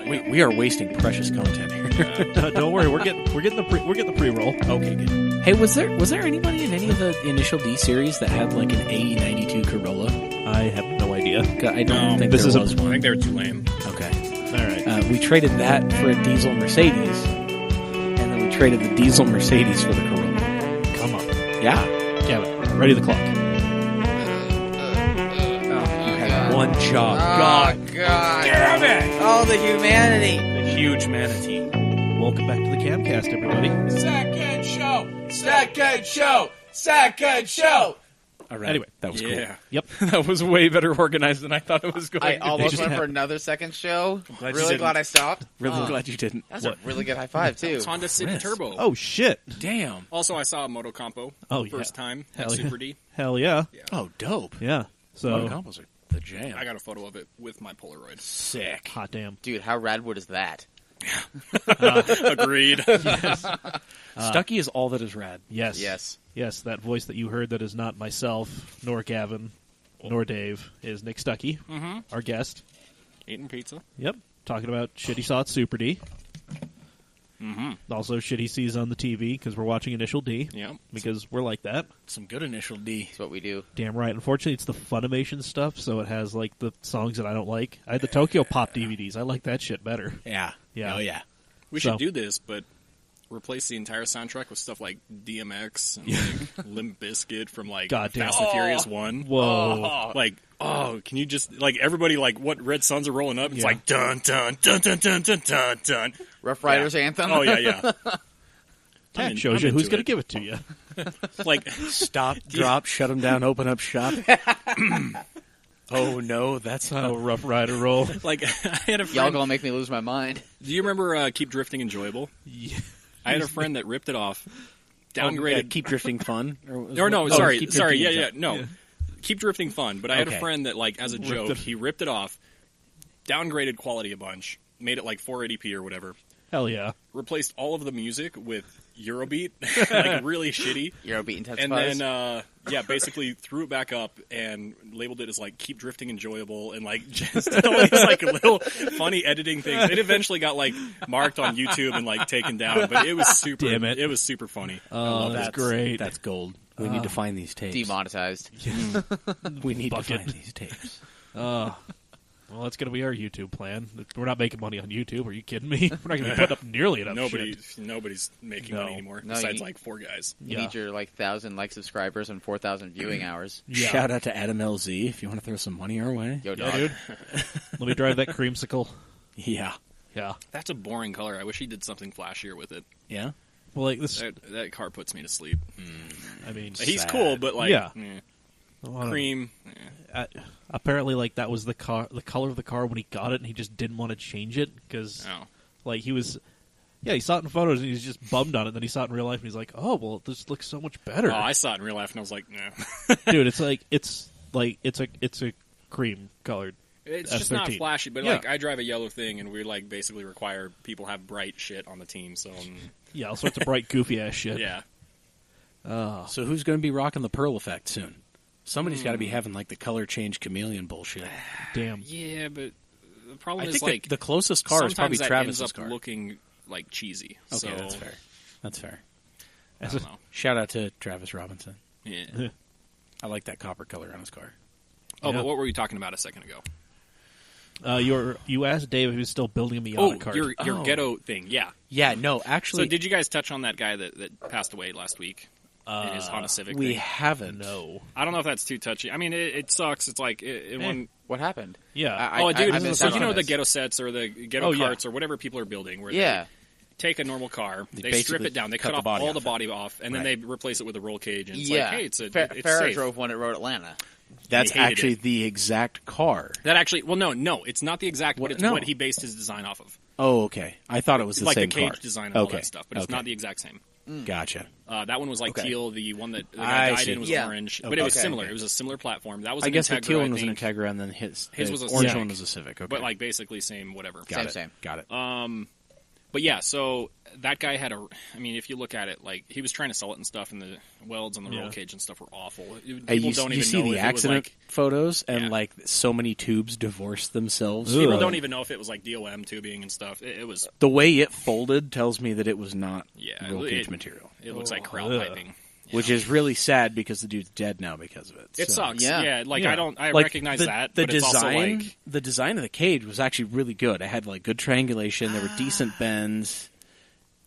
We are wasting precious content here. Don't worry, we're getting the pre-roll. Okay, good. Hey, was there anybody in any of the Initial D series that had like an AE92 Corolla? I have no idea. I don't think this there is was one. I think they were too lame. Okay. All right. We traded that for a diesel Mercedes, and then we traded the diesel Mercedes for the Corolla. Come on. Yeah. Gavin, ready the clock. One job. Oh, God. Damn it! Oh, the humanity. The huge manatee. Welcome back to the CAMcast, everybody. Second show. All right. Anyway, that was cool. Yep. That was way better organized than I thought it was going I to almost just went for have- another second show. glad you Really didn't. glad I stopped. Really glad you didn't. That's a really good high five, too. It's Honda City Chris. Turbo. Oh shit. Damn. Also, I saw a Motocompo first time at Hell yeah. Super D. Hell yeah. Oh, dope. Yeah. So Motocompos are the jam. I got a photo of it with my Polaroid. Sick. hot damn. Dude, how radwood is that? Agreed. Stucky is all that is rad. Yes. Yes, that voice that you heard that is not myself, nor Gavin, nor Dave, is Nick Stucky, our guest. Eating pizza. Yep. Talking about shit he saw at Super D. Also shit he sees on the TV because we're watching Initial D. Yep. Because we're like that. Some good Initial D. That's what we do. Damn right. Unfortunately, it's the Funimation stuff, so it has like the songs that I don't like. I had the Tokyo Pop DVDs. I like that shit better. Yeah. Yeah. Oh, yeah. We So- should do this, but replace the entire soundtrack with stuff like DMX and like Limp Bizkit from like Goddamn. Fast and Furious 1. Whoa. Like, can you just, like, everybody, like, what Red Suns are rolling up? It's Yeah. like, dun, dun, dun, dun, dun, dun, dun, dun. Rough Riders anthem. Oh, yeah. That I'm shows you into who's going to it. give it to you. Like, Stop, drop, shut them down, open up shop. Oh, no, that's not Oh, Rough Rider roll. like, I had a Y'all friend. gonna make me lose my mind. Do you remember Keep Drifting Enjoyable? Yeah. I had a friend that ripped it off, Yeah, downgraded. Keep drifting fun. Or no, Oh, sorry, Keep sorry, Drifting yeah, Enjoy- no. Keep Drifting Fun. But I had a Okay. friend that, like, as a joke, he ripped it off, downgraded quality a bunch, made it like 480p or whatever, Hell yeah. replaced all of the music with Eurobeat, like really shitty. Eurobeat intensifies. And then, basically threw it back up and labeled it as, like, Keep Drifting Enjoyable and, like, just all these, like, little funny editing things. It eventually got, like, marked on YouTube and, like, taken down, but it was super, Damn it. was super funny. Oh, that's great. That's gold. We need to find these tapes. Demonetized. We need Bucket. to find these tapes. Well, that's going to be our YouTube plan. We're not making money on YouTube. Are you kidding me? We're not going to be putting up nearly enough shit. Nobody's making No. money anymore, No, besides, you- like, 4 guys. You Yeah. need your, 1,000 subscribers and 4,000 viewing hours. Yeah. Shout out to Adam LZ if you want to throw some money our way. Yo, Yeah, dog. dude. Let me drive that creamsicle. Yeah. Yeah. That's a boring color. I wish he did something flashier with it. Yeah? Well, like this. That car puts me to sleep. I mean, He's Sad. cool, but, like, Yeah. eh. well, I don't Cream. know. Apparently, like that was the color of the car when he got it, and he just didn't want to change it because, Oh. like, he was. Yeah, he saw it in photos and he was just bummed on it. Then he saw it in real life and he's like, "Oh, well, this looks so much better." Oh, I saw it in real life and I was like, nah. Dude, it's a cream colored. It's just not S13. flashy, but Yeah. like I drive a yellow thing, and we like basically require people have bright shit on the team. So Yeah, all sorts of bright, goofy ass shit. yeah, So who's going to be rocking the pearl effect soon? Somebody's got to be having like the color change chameleon bullshit. Damn. yeah, but the problem I is think like the closest car is probably sometimes that Travis's ends up car. looking like cheesy. Okay, so that's fair. That's fair. I don't know. Shout out to Travis Robinson. Yeah. I like that copper color on his car. Oh, Yeah. but what were you talking about a second ago? You asked Dave if he was still building a Miata Oh, cart. your Oh. ghetto thing. Yeah. Yeah, no, actually, So did you guys touch on that guy that passed away last week in his Honda Civic? we thing? haven't. No. I don't know if that's too touchy. I mean, it sucks. It's like when. What happened? Yeah. Dude! I missed so out you know on the this. ghetto sets or the ghetto Oh, yeah. carts or whatever people are building, where Yeah. they take a normal car, they strip basically it down, they cut cut the off body all off the it. body off, and then Right. they replace it with a roll cage. And it's Yeah. like, hey, it's Farrah safe. drove one at Road Atlanta. That's He hated actually it. the exact car. That actually, well, no, it's not the exact. But it's No. what he based his design off of, Oh, okay. I thought it was the like the same cage car. design and all Okay. that stuff. But it's Okay. not the exact same. Gotcha. That one was like Okay. teal. The one that the guy I died see. in was Yeah. orange, Okay. but it was Okay. similar. It was a similar platform. That was I an guess the Integra, teal I one was an think, Integra, and then his His was a orange Civic. one was a Civic. Okay. but like basically same whatever. Got it. Same. Got it. But yeah, so that guy had if you look at it, like, he was trying to sell it and stuff, and the welds on the roll cage and stuff were awful. People you don't you even see know the if it was, accident like, photos, and Yeah. like so many tubes divorced themselves. people from- don't even know if it was like DOM tubing and stuff. It was, The way it folded tells me that it was not yeah, roll cage material, it looks like crowd Ugh. piping. which is really sad because the dude's dead now because of it. It So- sucks. Yeah. Yeah, like, Yeah. I Like, recognize the, that, the but it's also design, like, the design of the cage was actually really good. It had like good triangulation. There were decent bends.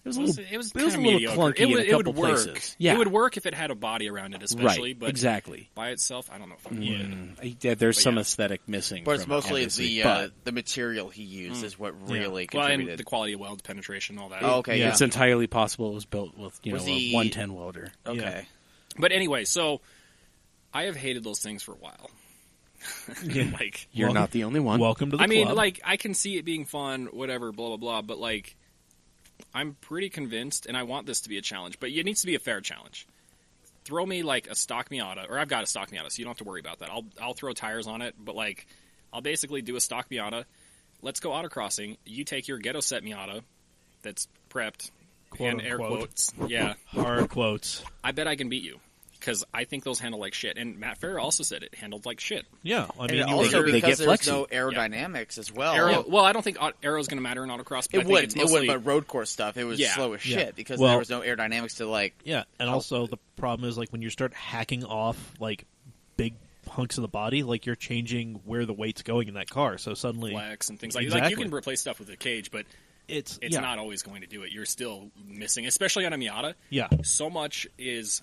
It was a little, it was it was a kinda little mediocre. clunky in a It would couple work. places. Yeah, It would work if it had a body around it, especially. right, But exactly. by itself, I don't know if I would. Yeah, there's But some yeah. aesthetic missing. But it's from mostly it, obviously, the material he used is what really Well, and contributed. the quality of weld penetration, all that. Oh, okay, Yeah. yeah. it's entirely possible it was built with Was a the- 110 welder. Okay. But anyway, so I have hated those things for a while. Like, You're Welcome- not the only one. Welcome to the I mean, club. like, I can see it being fun, whatever, blah, blah, blah, but, like, I'm pretty convinced, and I want this to be a challenge, but it needs to be a fair challenge. Throw me, like, a stock Miata, or I've got a stock Miata, so you don't have to worry about that. I'll throw tires on it, but, like, I'll basically do a stock Miata. Let's go autocrossing. You take your ghetto set Miata that's prepped, Quote, and air unquote. quotes. Yeah. Hard quotes. I bet I can beat you, because I think those handle like shit. And Matt Farah also said it handled like shit. Yeah, I And mean, you also they because get there's flexy. no aerodynamics as well. Aero, well, I don't think aero's going to matter in autocross. But I It think would, it's mostly, but road course stuff, it was Yeah. slow as Yeah. shit because Well- there was no aerodynamics to like. yeah, and also the problem is like when you start hacking off like big hunks of the body, like you're changing where the weight's going in that car. So suddenly flex and things like you Exactly. can replace stuff with a cage, but it's it's not always going to do it. You're still missing, especially on a Miata. Yeah, So much is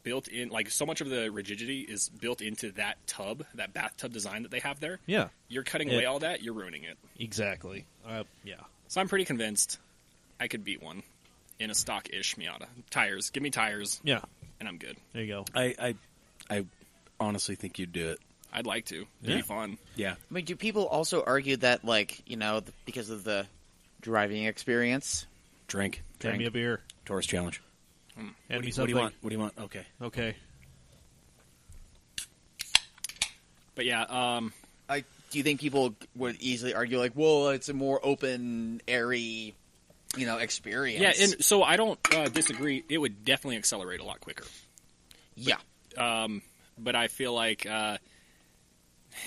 built in, like so much of the rigidity is built into that tub, that bathtub design that they have there. yeah, You're cutting away all that, you're ruining it. exactly. Yeah, So I'm pretty convinced I could beat one in a stock-ish Miata. Tires, give me tires, yeah. and I'm good. There you go. I honestly think you'd do it. I'd like to. It'd Yeah. be fun. Yeah. I mean, do people also argue that like because of the driving experience? Drink. Hand me a beer. Taurus challenge. Hand What me do you something. want? What do you want? Okay. Okay. But yeah, Do you think people would easily argue like, well, it's a more open, airy, experience? yeah, and so I don't disagree. It would definitely accelerate a lot quicker. yeah. But I feel like, like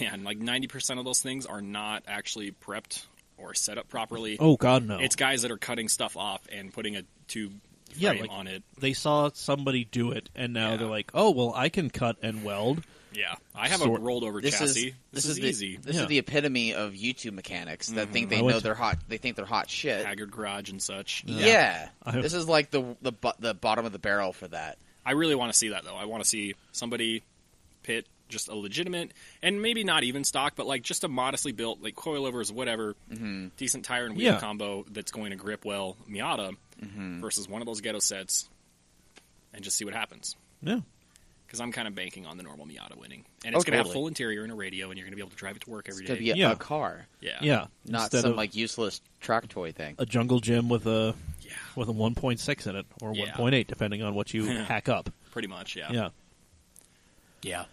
90% of those things are not actually prepped or set up properly. Oh God, no. It's guys that are cutting stuff off and putting a tube Yeah, frame like- on it. They saw somebody do it, and now Yeah. they're like, "Oh, well, I can cut and weld." Yeah, I have Sort- a rolled over chassis. This is easy. This Yeah. is the epitome of YouTube mechanics that think I they went know to- they're hot. They think they're hot shit. Haggard Garage and such. Yeah. I- This is like the bottom of the barrel for that. I really want to see that though. I want to see somebody pit just a legitimate and maybe not even stock, but like just a modestly built like coilovers, whatever, decent tire and wheel Yeah. combo that's going to grip well Miata versus one of those ghetto sets, and just see what happens. Yeah. Because I'm kind of banking on the normal Miata winning, and it's going to have totally. full interior and a radio, and you're going to be able to drive it to work every It's gonna day. be a, Yeah. a car, Yeah, Yeah. not Instead some of like useless track toy thing. a jungle gym with a yeah, 1.6 in it or Yeah. 1.8, depending on what you hack up. pretty much. Yeah, Yeah. Yeah.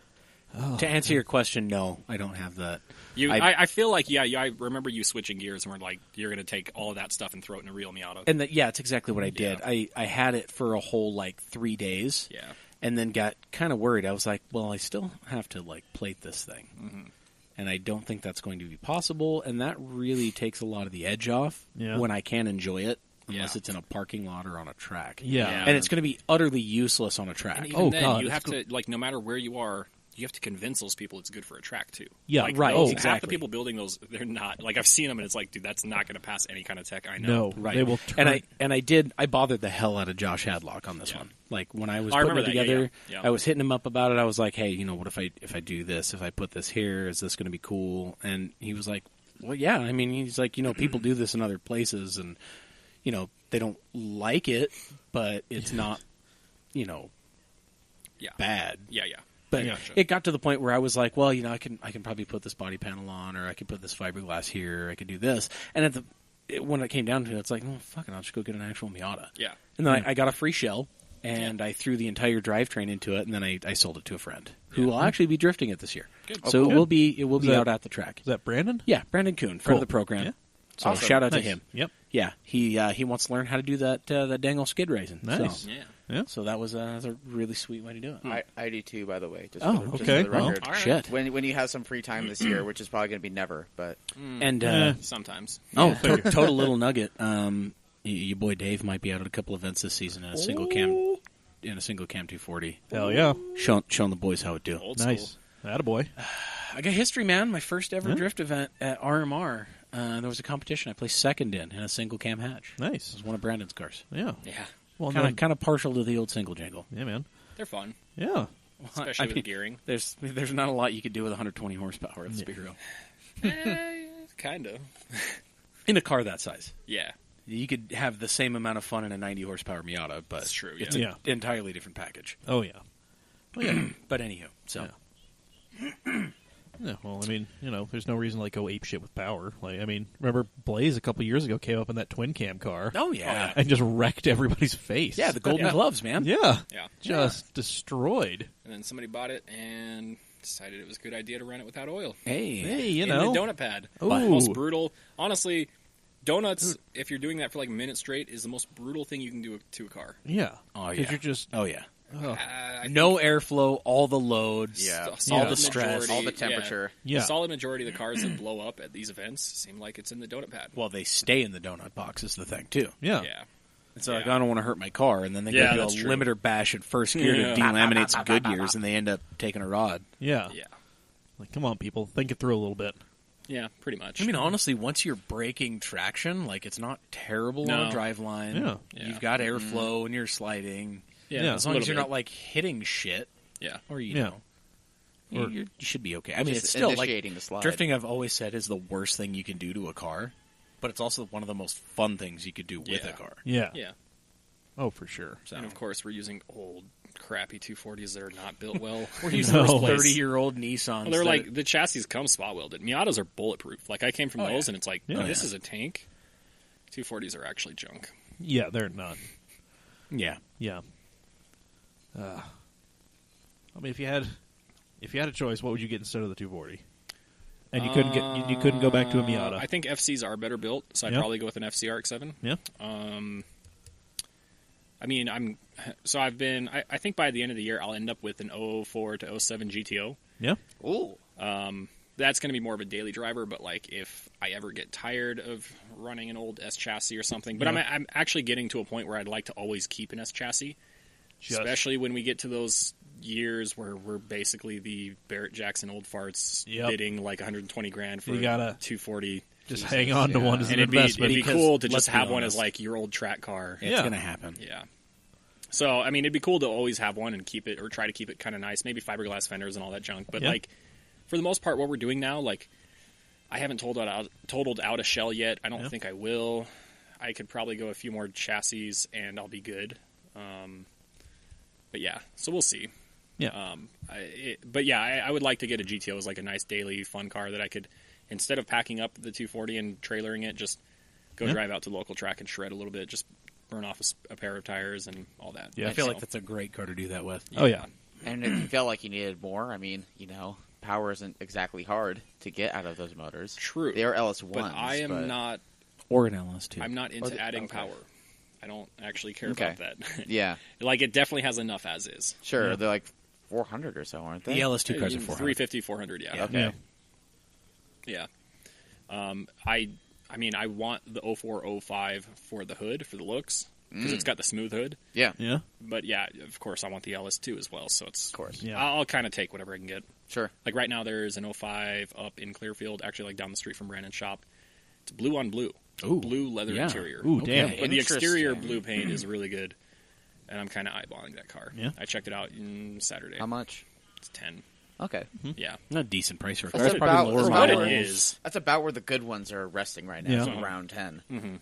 To answer your question, no, I don't have that. I feel like I remember you switching gears and we're like, you're going to take all of that stuff and throw it in a real Miata. And yeah, it's exactly what I did. Yeah. I had it for a whole 3 days. Yeah. And then got kind of worried. I was like, well, I still have to plate this thing. Mm-hmm. And I don't think that's going to be possible. And that really takes a lot of the edge off Yeah. when I can enjoy it, unless Yeah. it's in a parking lot or on a track. Yeah. Yeah. And it's going to be utterly useless on a track. And even Oh, then, God, you it's have to no matter where you are, you have to convince those people it's good for a track too. Yeah, right, Half the exactly. people building those, they're not. I've seen them, and it's like, dude, that's not going to pass any kind of tech. I know. No. Right. They will turn. And I bothered the hell out of Josh Hadlock on this Yeah. one. Like when I was I putting remember it that, together, yeah. I was hitting him up about it. I was like, hey, what if I do this? If I put this here, is this going to be cool? And he was like, well, yeah. I mean, he's like, people do this in other places, and they don't like it, but it's not, Yeah. bad. Yeah. But Yeah. it got to the point where I was like, well, I can probably put this body panel on, or I could put this fiberglass here, or I could do this. And when it came down to it, it's like, oh, fuck it, I'll just go get an actual Miata. Yeah. And then I got a free shell, and I threw the entire drivetrain into it, and then I sold it to a friend who will actually be drifting it this year. Good. So cool. it will be Is that- out at the track. Is that Brandon? Yeah, Brandon Kuhn, friend Cool. of the program. Yeah. So Awesome. shout out to Nice. him. Yep. Yeah, he wants to learn how to do that dang old skid racing. Nice. So, Yeah. so that was a really sweet way to do it. I do too, by the way. Just Oh, for the, just okay. for the record. All right. Shit. When you have some free time this year, which is probably going to be never, but And Sometimes. total little nugget. Your boy Dave might be out at a couple events this season in a single cam 240. Hell yeah. Showing the boys how it do. Old Nice. school. Attaboy. I got history, man. My first ever drift event at RMR. There was a competition I placed second in a single cam hatch. It Nice. was one of Brandon's cars. Yeah. Yeah. Well, Kind of partial to the old single jangle. yeah, man. They're fun, Yeah. especially I with mean, gearing. There's not a lot you could do with 120 horsepower. Let's be real. Kind of. In a car that size, Yeah. you could have the same amount of fun in a 90 horsepower Miata, but That's true, it's yeah. an entirely different package. Oh, yeah. Well, yeah. But anywho, so Yeah, well, I mean, there's no reason to like go ape shit with power. Like, I mean, remember Blaze a couple years ago came up in that twin cam car oh yeah, and just wrecked everybody's face. yeah, the golden Yeah. gloves, man. Yeah. Yeah. Just destroyed. And then somebody bought it and decided it was a good idea to run it without oil. Hey, Hey, In the donut pad. Ooh. Most brutal. Honestly, donuts, if you're doing that for like a minute straight, is the most brutal thing you can do to a car. Yeah. Oh, 'Cause yeah. you're just... oh yeah, I no airflow, all the loads, Yeah. all Yeah. the stress. majority- all the temperature. Yeah. The solid majority of the cars that blow up at these events seem like it's in the donut pad. Well, they stay in the donut box is the thing too. Yeah. Yeah. It's like Yeah. I don't want to hurt my car, and then they Yeah, go that's to a true. limiter bash at first gear Yeah. to delaminate some Goodyears, and they end up taking a rod. Yeah. Yeah. Like, come on, people. Think it through a little bit. Yeah, pretty much. I mean, honestly, once you're braking traction, like it's not terrible on No. a drive line. Yeah. Yeah. You've got airflow and you're sliding. Yeah. As a long as little you're bit. not like hitting shit, Yeah. or you Yeah. know, you should be okay. I mean, Just it's still like initiating the slide. drifting. I've always said is the worst thing you can do to a car, but it's also one of the most fun things you could do with Yeah. a car. Yeah. Yeah. Oh, for sure. So And of course, we're using old, crappy 240s that are not built well. we're using No. those 30-year-old Nissans. Well, they're that- like, the chassis come spot welded. Miatas are bulletproof. Like, I came from Oh, those, yeah. and it's like, Yeah. this is a tank. 240s are actually junk. Yeah, they're not. yeah. Yeah. I mean, if you had a choice, what would you get instead of the 240? And you couldn't get you couldn't go back to a Miata. I think FCs are better built, so I'd Yeah. probably go with an FC RX-7. Yeah. I mean, I think by the end of the year, I'll end up with an 04 to 07 GTO. Yeah. Ooh. That's going to be more of a daily driver, but like if I ever get tired of running an old S chassis or something, but Yeah. I'm actually getting to a point where I'd like to always keep an S chassis, especially when we get to those years where we're basically the Barrett Jackson old farts Yep. bidding like 120 grand for You gotta 240. Just hang on to one as And an it'd investment. be Because cool to let's just be have one as honest. like your old track car. It's Yeah. going to happen. Yeah. So, I mean, it'd be cool to always have one and keep it, or try to keep it kind of nice. Maybe fiberglass fenders and all that junk. But, Yeah. like, for the most part, what we're doing now, like, I haven't totaled out a shell yet. I don't Yeah. think I will. I could probably go a few more chassis, and I'll be good. But, yeah, so we'll see. Yeah. I would like to get a GTO as, like, a nice daily fun car that I could, instead of packing up the 240 and trailering it, just go Yeah. drive out to the local track and shred a little bit, just burn off a pair of tires and all that. Yeah. I feel So- like that's a great car to do that with. Oh yeah. And if you felt like you needed more, I mean, power isn't exactly hard to get out of those motors. True. They are LS1s. But I am not. Or an LS2. I'm not into adding okay. power. I don't actually care Okay. about that. Yeah, Like it definitely has enough as is. sure. Yeah. They're like 400 or so, aren't they? The LS2 cars are 400. 350, 400. Yeah. Okay. Yeah. I mean, I want the 0405 for the hood for the looks because it's got the smooth hood. Yeah, Yeah. But yeah, of course, I want the LS2 as well. So it's of course. Yeah. I'll kind of take whatever I can get. Sure. Like right now, there's an 05 up in Clearfield, actually like down the street from Brandon's shop. It's blue on blue. Ooh. Blue leather Yeah. interior. Ooh, damn. Okay. But the exterior Interesting. blue paint is really good, and I'm kind of eyeballing that car. Yeah. I checked it out Saturday. How much? It's 10. Okay. Yeah, Not a decent price for a car. That's It's probably about- lower that's but about model. it where- is. That's about where the good ones are resting right now. Yeah. So around 10.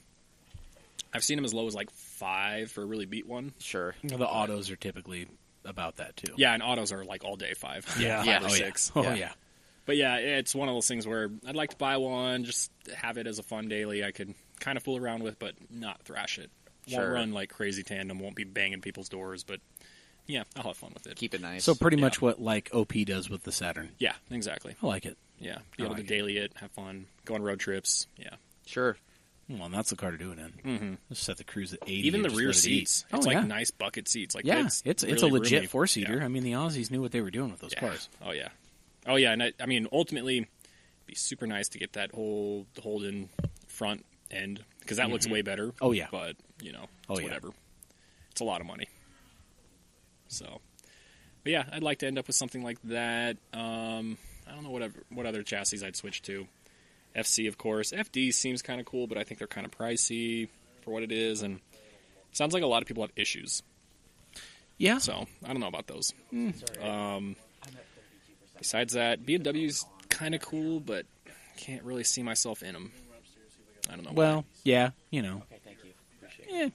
I've seen them as low as like 5 for a really beat one. Sure. The autos are typically about that too. Yeah, and autos are like all day 5. Yeah. 5 Yeah. or Oh, 6. Oh Yeah. yeah. But yeah, it's one of those things where I'd like to buy one, just have it as a fun daily. I could kind of fool around with, but not thrash it. Won't Sure. run like crazy tandem. Won't be banging people's doors, but yeah, I'll have fun with it. Keep it nice. So pretty Yeah. much what like OP does with the Saturn. Yeah, exactly. I like it. Yeah, be able like to it. daily it, have fun, go on road trips. Yeah. Sure. Well, and that's the car to do it in. Mm-hmm. Just set the cruise at 80. Even the and just rear let it eat. seats. Oh, It's yeah. like nice bucket seats. Like Yeah, it's a really legit roomy. four-seater. Yeah. I mean, the Aussies knew what they were doing with those Yeah. cars. Oh yeah. Oh yeah. And I mean, ultimately, it'd be super nice to get that whole hold-in front end because that looks way better. Oh, yeah. But you know, Oh, it's yeah. whatever. It's a lot of money. So, but yeah, I'd like to end up with something like that. I don't know what other chassis I'd switch to. FC, of course. FD seems kind of cool, but I think they're kind of pricey for what it is, and sounds like a lot of people have issues. Yeah. So I don't know about those. Besides that, BMW's kind of cool, but can't really see myself in them. I don't know. Well, yeah, you know. Okay, thank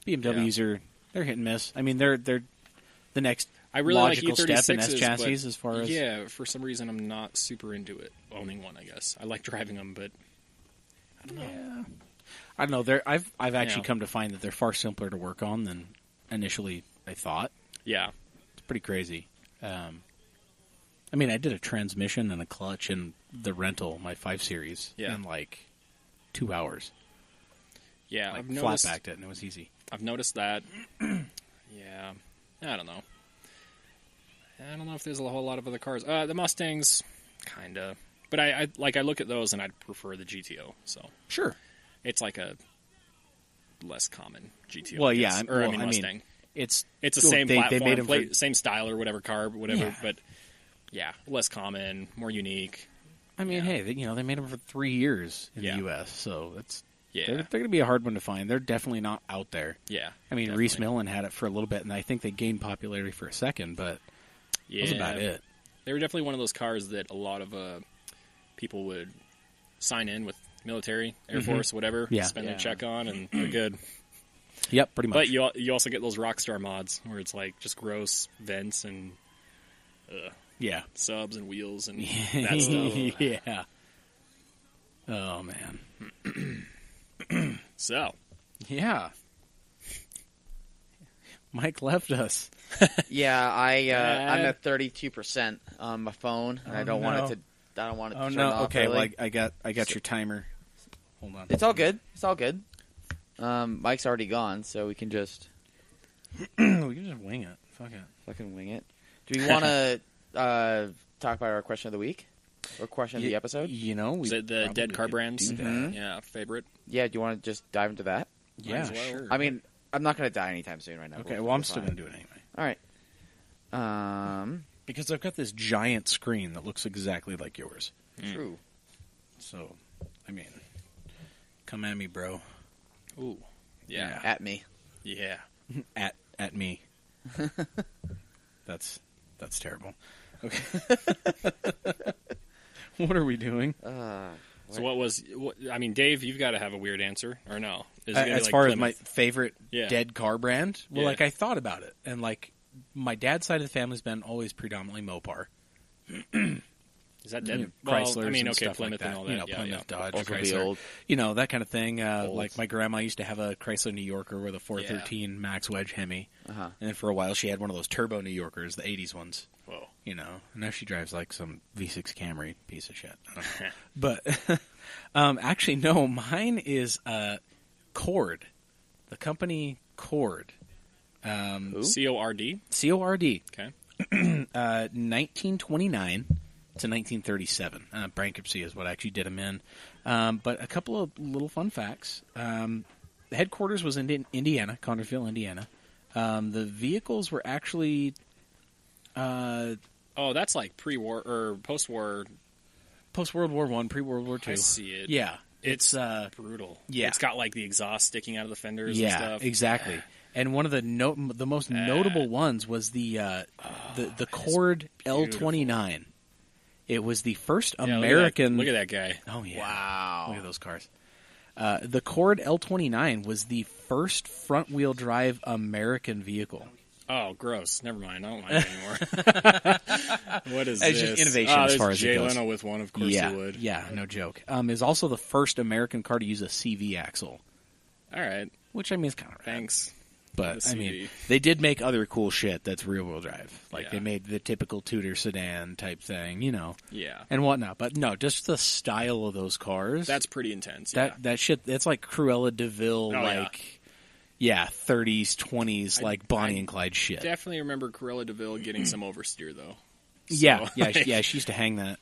you. BMWs are they're hit and miss. I mean, they're the next I really logical like step in E36s, S chassis but as far as yeah, for some reason I'm not super into it owning one. I guess I like driving them, but I don't know. Yeah. I don't know. I've actually Yeah. come to find that they're far simpler to work on than initially I thought. Yeah, It's pretty crazy. I mean, I did a transmission and a clutch in the rental, my 5 Series, Yeah. in like 2 hours. yeah. Like I've flat noticed. backed it, and it was easy. I've noticed that. Yeah, I don't know. I don't know if there's a whole lot of other cars. The Mustangs, kinda. But I look at those and I'd prefer the GTO. So Sure. it's like a less common GTO. Well, I yeah. guess. Or well, I mean Mustang. it's It's the well, same they platform, made 'em for- same style or whatever car, whatever. Yeah. But yeah, less common, more unique. I mean, Yeah. hey, they made them for 3 years in Yeah. the U.S., so it's Yeah, they're going to be a hard one to find. They're definitely not out there. yeah. I mean, definitely. Reese Millen had it for a little bit, and I think they gained popularity for a second, but Yeah, that was about it. They were definitely one of those cars that a lot of people would sign in with military, Air Force, whatever, Yeah. spend their Yeah. check on, and they're good. Yep, pretty much. But you also get those Rockstar mods where it's like just gross vents and yeah. subs and wheels and that stuff. Yeah. Oh, man. So, Yeah. Mike left us. Yeah, I'm Dad. at 32% on my phone, and I don't want it to. I don't want it to Oh, turn no. off. Okay, early. well, I got your timer. Hold on. It's all good. It's all good. Mike's already gone, so we can just We can just wing it. Fuck it. fucking wing it. Do we want to talk about our question of the week or question of the episode? You know, we is it the probably dead car could brands? do that. Mhm. Yeah, favorite. Yeah. Do you want to just dive into that? Yeah, as well. sure. I mean, I'm not going to die anytime soon right now. Okay, We'll well, I'm be still fine. going to do it anyway. All right. Because I've got this giant screen that looks exactly like yours. True. So, I mean, come at me, bro. Ooh, yeah, At me. yeah. At me. That's terrible. Okay. What are we doing? So I mean, Dave, you've got to have a weird answer, or no? Is it gonna be As like far as Plymouth? my favorite Yeah. dead car brand, well, Yeah. like I thought about it, and like my dad's side of the family's been always predominantly Mopar. Is that dead? You know, Well, Chryslers I mean, and okay, stuff Plymouth like and that. all that. You know, yeah, Plymouth, yeah. Dodge, Also be Chrysler. old. You know, that kind of thing. Old. Like my grandma used to have a Chrysler New Yorker with a 413 Max Wedge Hemi, Uh-huh. and then for a while she had one of those turbo New Yorkers, the '80s ones. Whoa. You know, and now she drives like some V6 Camry piece of shit. I don't know. But actually, no, mine is Cord, the company Cord, Who? CORD. CORD, Okay. 1929 to 1937. Bankruptcy is what actually did them in. But a couple of little fun facts. The headquarters was in Indiana, Connersville, Indiana. The vehicles were actually Oh, that's like pre-war or post-war. post World War I, pre World War II. I see it. Yeah, It's brutal. yeah. It's got like the exhaust sticking out of the fenders and yeah, stuff. exactly. And one of the most notable ones was the Cord L29. It was the first Yeah, American. Look at that guy. Oh yeah! Wow. Look at those cars. The Cord L29 was the first front-wheel drive American vehicle. Oh, gross. Never mind. I don't like it anymore. What is It's this? just innovation as there's far as it Jay goes. Leno with one. Of course yeah, he would. yeah, no joke. Is also the first American car to use a CV axle, All right. which I mean is kind of rad. Thanks. But, The I mean, CV. they did make other cool shit that's rear-wheel drive. Like, Yeah. they made the typical Tudor sedan type thing, Yeah. and whatnot. But, no, just the style of those cars. That's pretty intense. Yeah. That shit, that's like Cruella DeVille, Oh, like, 30s, 20s, like Bonnie and Clyde shit. Definitely remember Cruella DeVille getting some oversteer, though. Yeah, So, yeah, she used to hang that.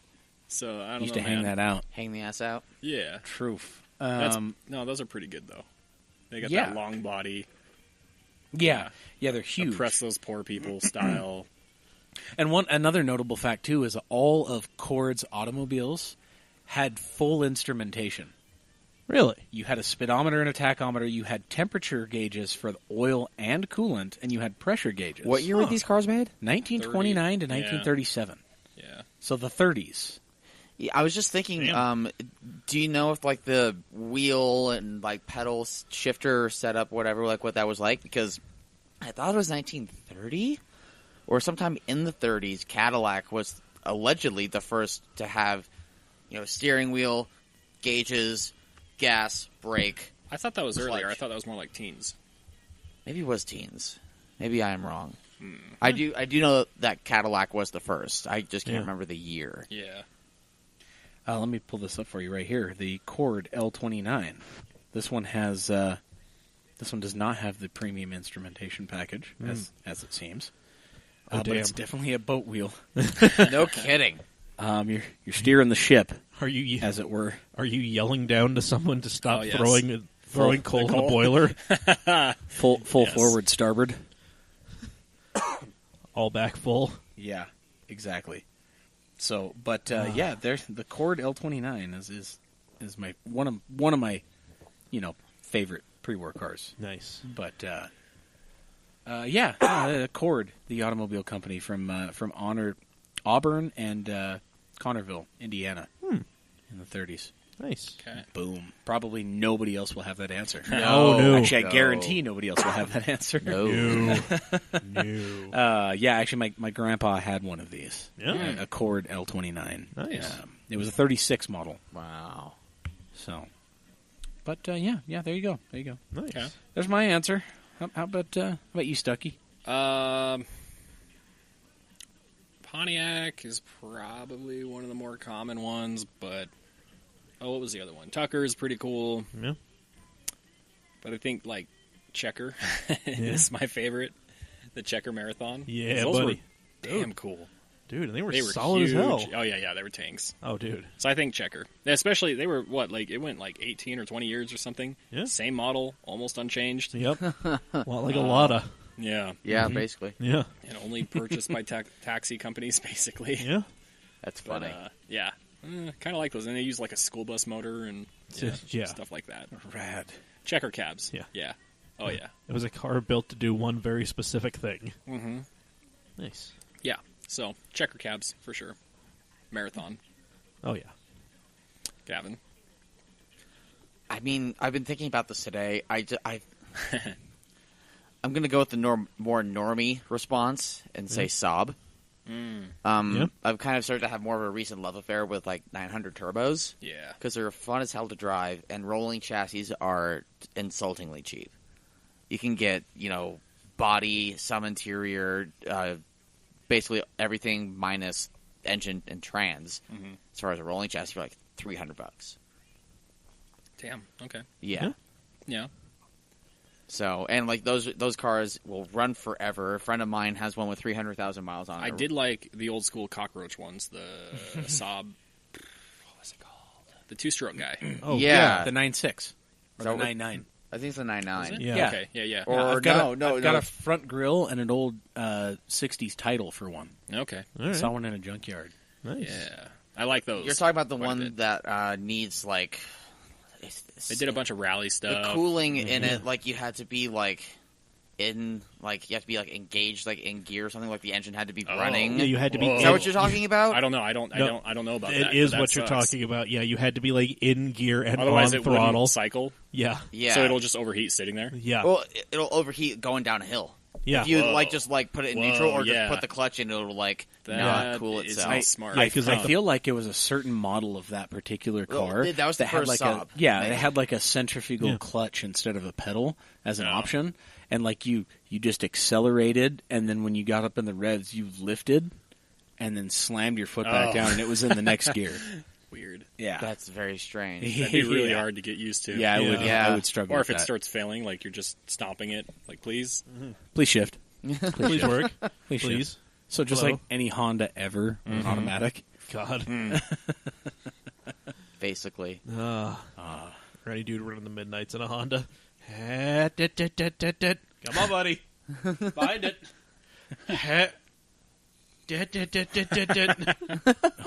So, I don't Used know, to hang man. that out. Hang the ass out. Yeah. Truth. No, those are pretty good, though. They got Yeah. that long body. Yeah, they're huge. Oppress those poor people style. And another notable fact too is all of Cord's automobiles had full instrumentation. Really? You had a speedometer and a tachometer. You had temperature gauges for the oil and coolant, and you had pressure gauges. What year were these cars made? 1929 to 30. 1937. Yeah. So the 30s. Yeah, I was just thinking. Do you know if like the wheel and like pedal shifter setup, whatever, like what that was like? Because I thought it was 1930 or sometime in the 30s. Cadillac was allegedly the first to have, steering wheel, gauges, gas, brake. I thought that was earlier. Clutch. I thought that was more like teens. Maybe it was teens. Maybe I am wrong. I do know that Cadillac was the first. I just can't remember the year. Yeah. Let me pull this up for you right here. The Cord L29. This one has. This one does not have the premium instrumentation package, as it seems. But damn. it's definitely a boat wheel. No kidding. You're steering the ship, Are you as it were. Are you yelling down to someone to stop Oh, yes. throwing coal in the coal. boiler? Full Yes. forward starboard. All back full. Yeah, exactly. So, but the Cord L29 is my one of my favorite pre-war cars. Nice. But Cord, the automobile company from Auburn and Connerville, Indiana, in the 30s. Nice. Okay. Boom. Probably nobody else will have that answer. No. Actually, I No. guarantee nobody else will have that answer. No. No. Actually, my grandpa had one of these. Yeah. A Cord L29. Nice. It was a 36 model. Wow. So, but there you go. There you go. Nice. Okay. There's my answer. How about you, Stucky? Pontiac is probably one of the more common ones, but what was the other one? Tucker is pretty cool, Yeah. but I think like Checker is my favorite. The Checker Marathon. Yeah, those buddy. were damn cool. Dude, and they were They were solid huge. as hell. Oh yeah, they were tanks. Oh, dude. So I think Checker, especially they were it went like 18 or 20 years or something. Yeah. Same model, almost unchanged. Yep. A lot like a Lotta. Yeah, Yeah, Mm-hmm. basically. Yeah. and only purchased by taxi companies basically. Yeah. That's But, funny. yeah, kind of like those, and they use like a school bus motor and Yeah. stuff like that. Rad. Checker cabs. Yeah. Yeah. Oh yeah. It was a car built to do one very specific thing. Mm-hmm. Nice. Yeah. So checker cabs for sure. Marathon. Oh, yeah. Gavin. I mean, I've been thinking about this today. I'm going to go with the more normie response and say Saab. Yeah. I've kind of started to have more of a recent love affair with like 900 turbos Yeah. because they're fun as hell to drive, and rolling chassis are insultingly cheap. You can get, body, some interior, basically everything minus engine and trans. Mm-hmm. As far as a rolling chassis, for like $300. Damn. Okay. Yeah. Yeah. So, and like those cars will run forever. A friend of mine has one with 300,000 miles on it. I did like the old school cockroach ones. The Saab. What was it called? The two-stroke guy. Oh, Yeah. The 9.6 or So the it- 9.9. I think it's a 9.9. Is it? Yeah. Okay. Yeah. Yeah. Or I've got no, I've got a front grill and an old 60s title for one. Okay. All right. Saw one in a junkyard. Nice. Yeah. I like those. You're talking about the quite a one bit. that needs like They did a bunch of rally the stuff. cooling in it. Like you had to be like you have to be like engaged like in gear or something. Like the engine had to be Oh. running. Yeah, you had to be. Whoa. Is that what you're talking about? I don't know. I don't know about that. It is but what that you're sucks. talking about. Yeah, you had to be like in gear and Otherwise, on it throttle. wouldn't cycle. Yeah. Yeah. So it'll just overheat sitting there. Yeah. Well, it'll overheat going down a hill. Yeah. If you Whoa. just put it in neutral or yeah. just put the clutch in, it'll not That cool is itself. not smart. I because feel like it was a certain model of that particular car that was the had first like Saab. it had like a centrifugal Yeah. clutch instead of a pedal as an Oh. option, and like you just accelerated, and then when you got up in the revs, you lifted, and then slammed your foot back Oh. down, and it was in the next gear. Weird. Yeah, That's very strange. That'd be really Yeah. hard to get used to. Yeah, I would. Yeah. I would struggle. Or with if it that. starts failing, like you're just stomping it, like please. Please shift. Please work. Please shift. Please. So just Hello? like any Honda ever, automatic. God. Basically. Ready dude running the midnights in a Honda. Come on, buddy. Find it.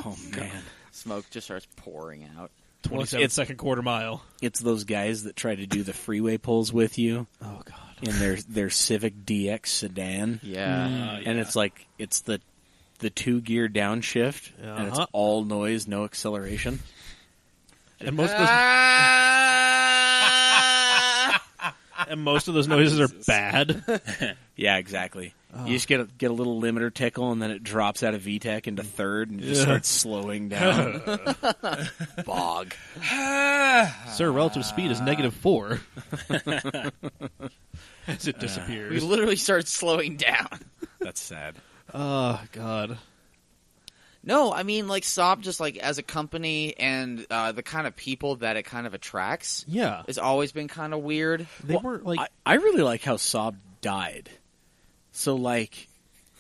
Oh man, Smoke just starts pouring out. 27-second quarter mile. it's those guys that try to do the freeway pulls with you Oh, God. in their Civic DX sedan. Yeah. And it's like it's the 2-gear downshift, and it's Uh-huh. all noise, no acceleration. And most of those noises are bad. Yeah, exactly. You just get a little limiter tickle, and then it drops out of VTEC into third, and it just starts slowing down. Bog. Sir, relative speed is -4. As it We disappears. literally start slowing down. That's sad. Oh, God. No, I mean, like, Saab just, like, as a company and the kind of people that it kind of attracts Yeah. has always been kind of weird. They were like... I really like how Saab died. So like,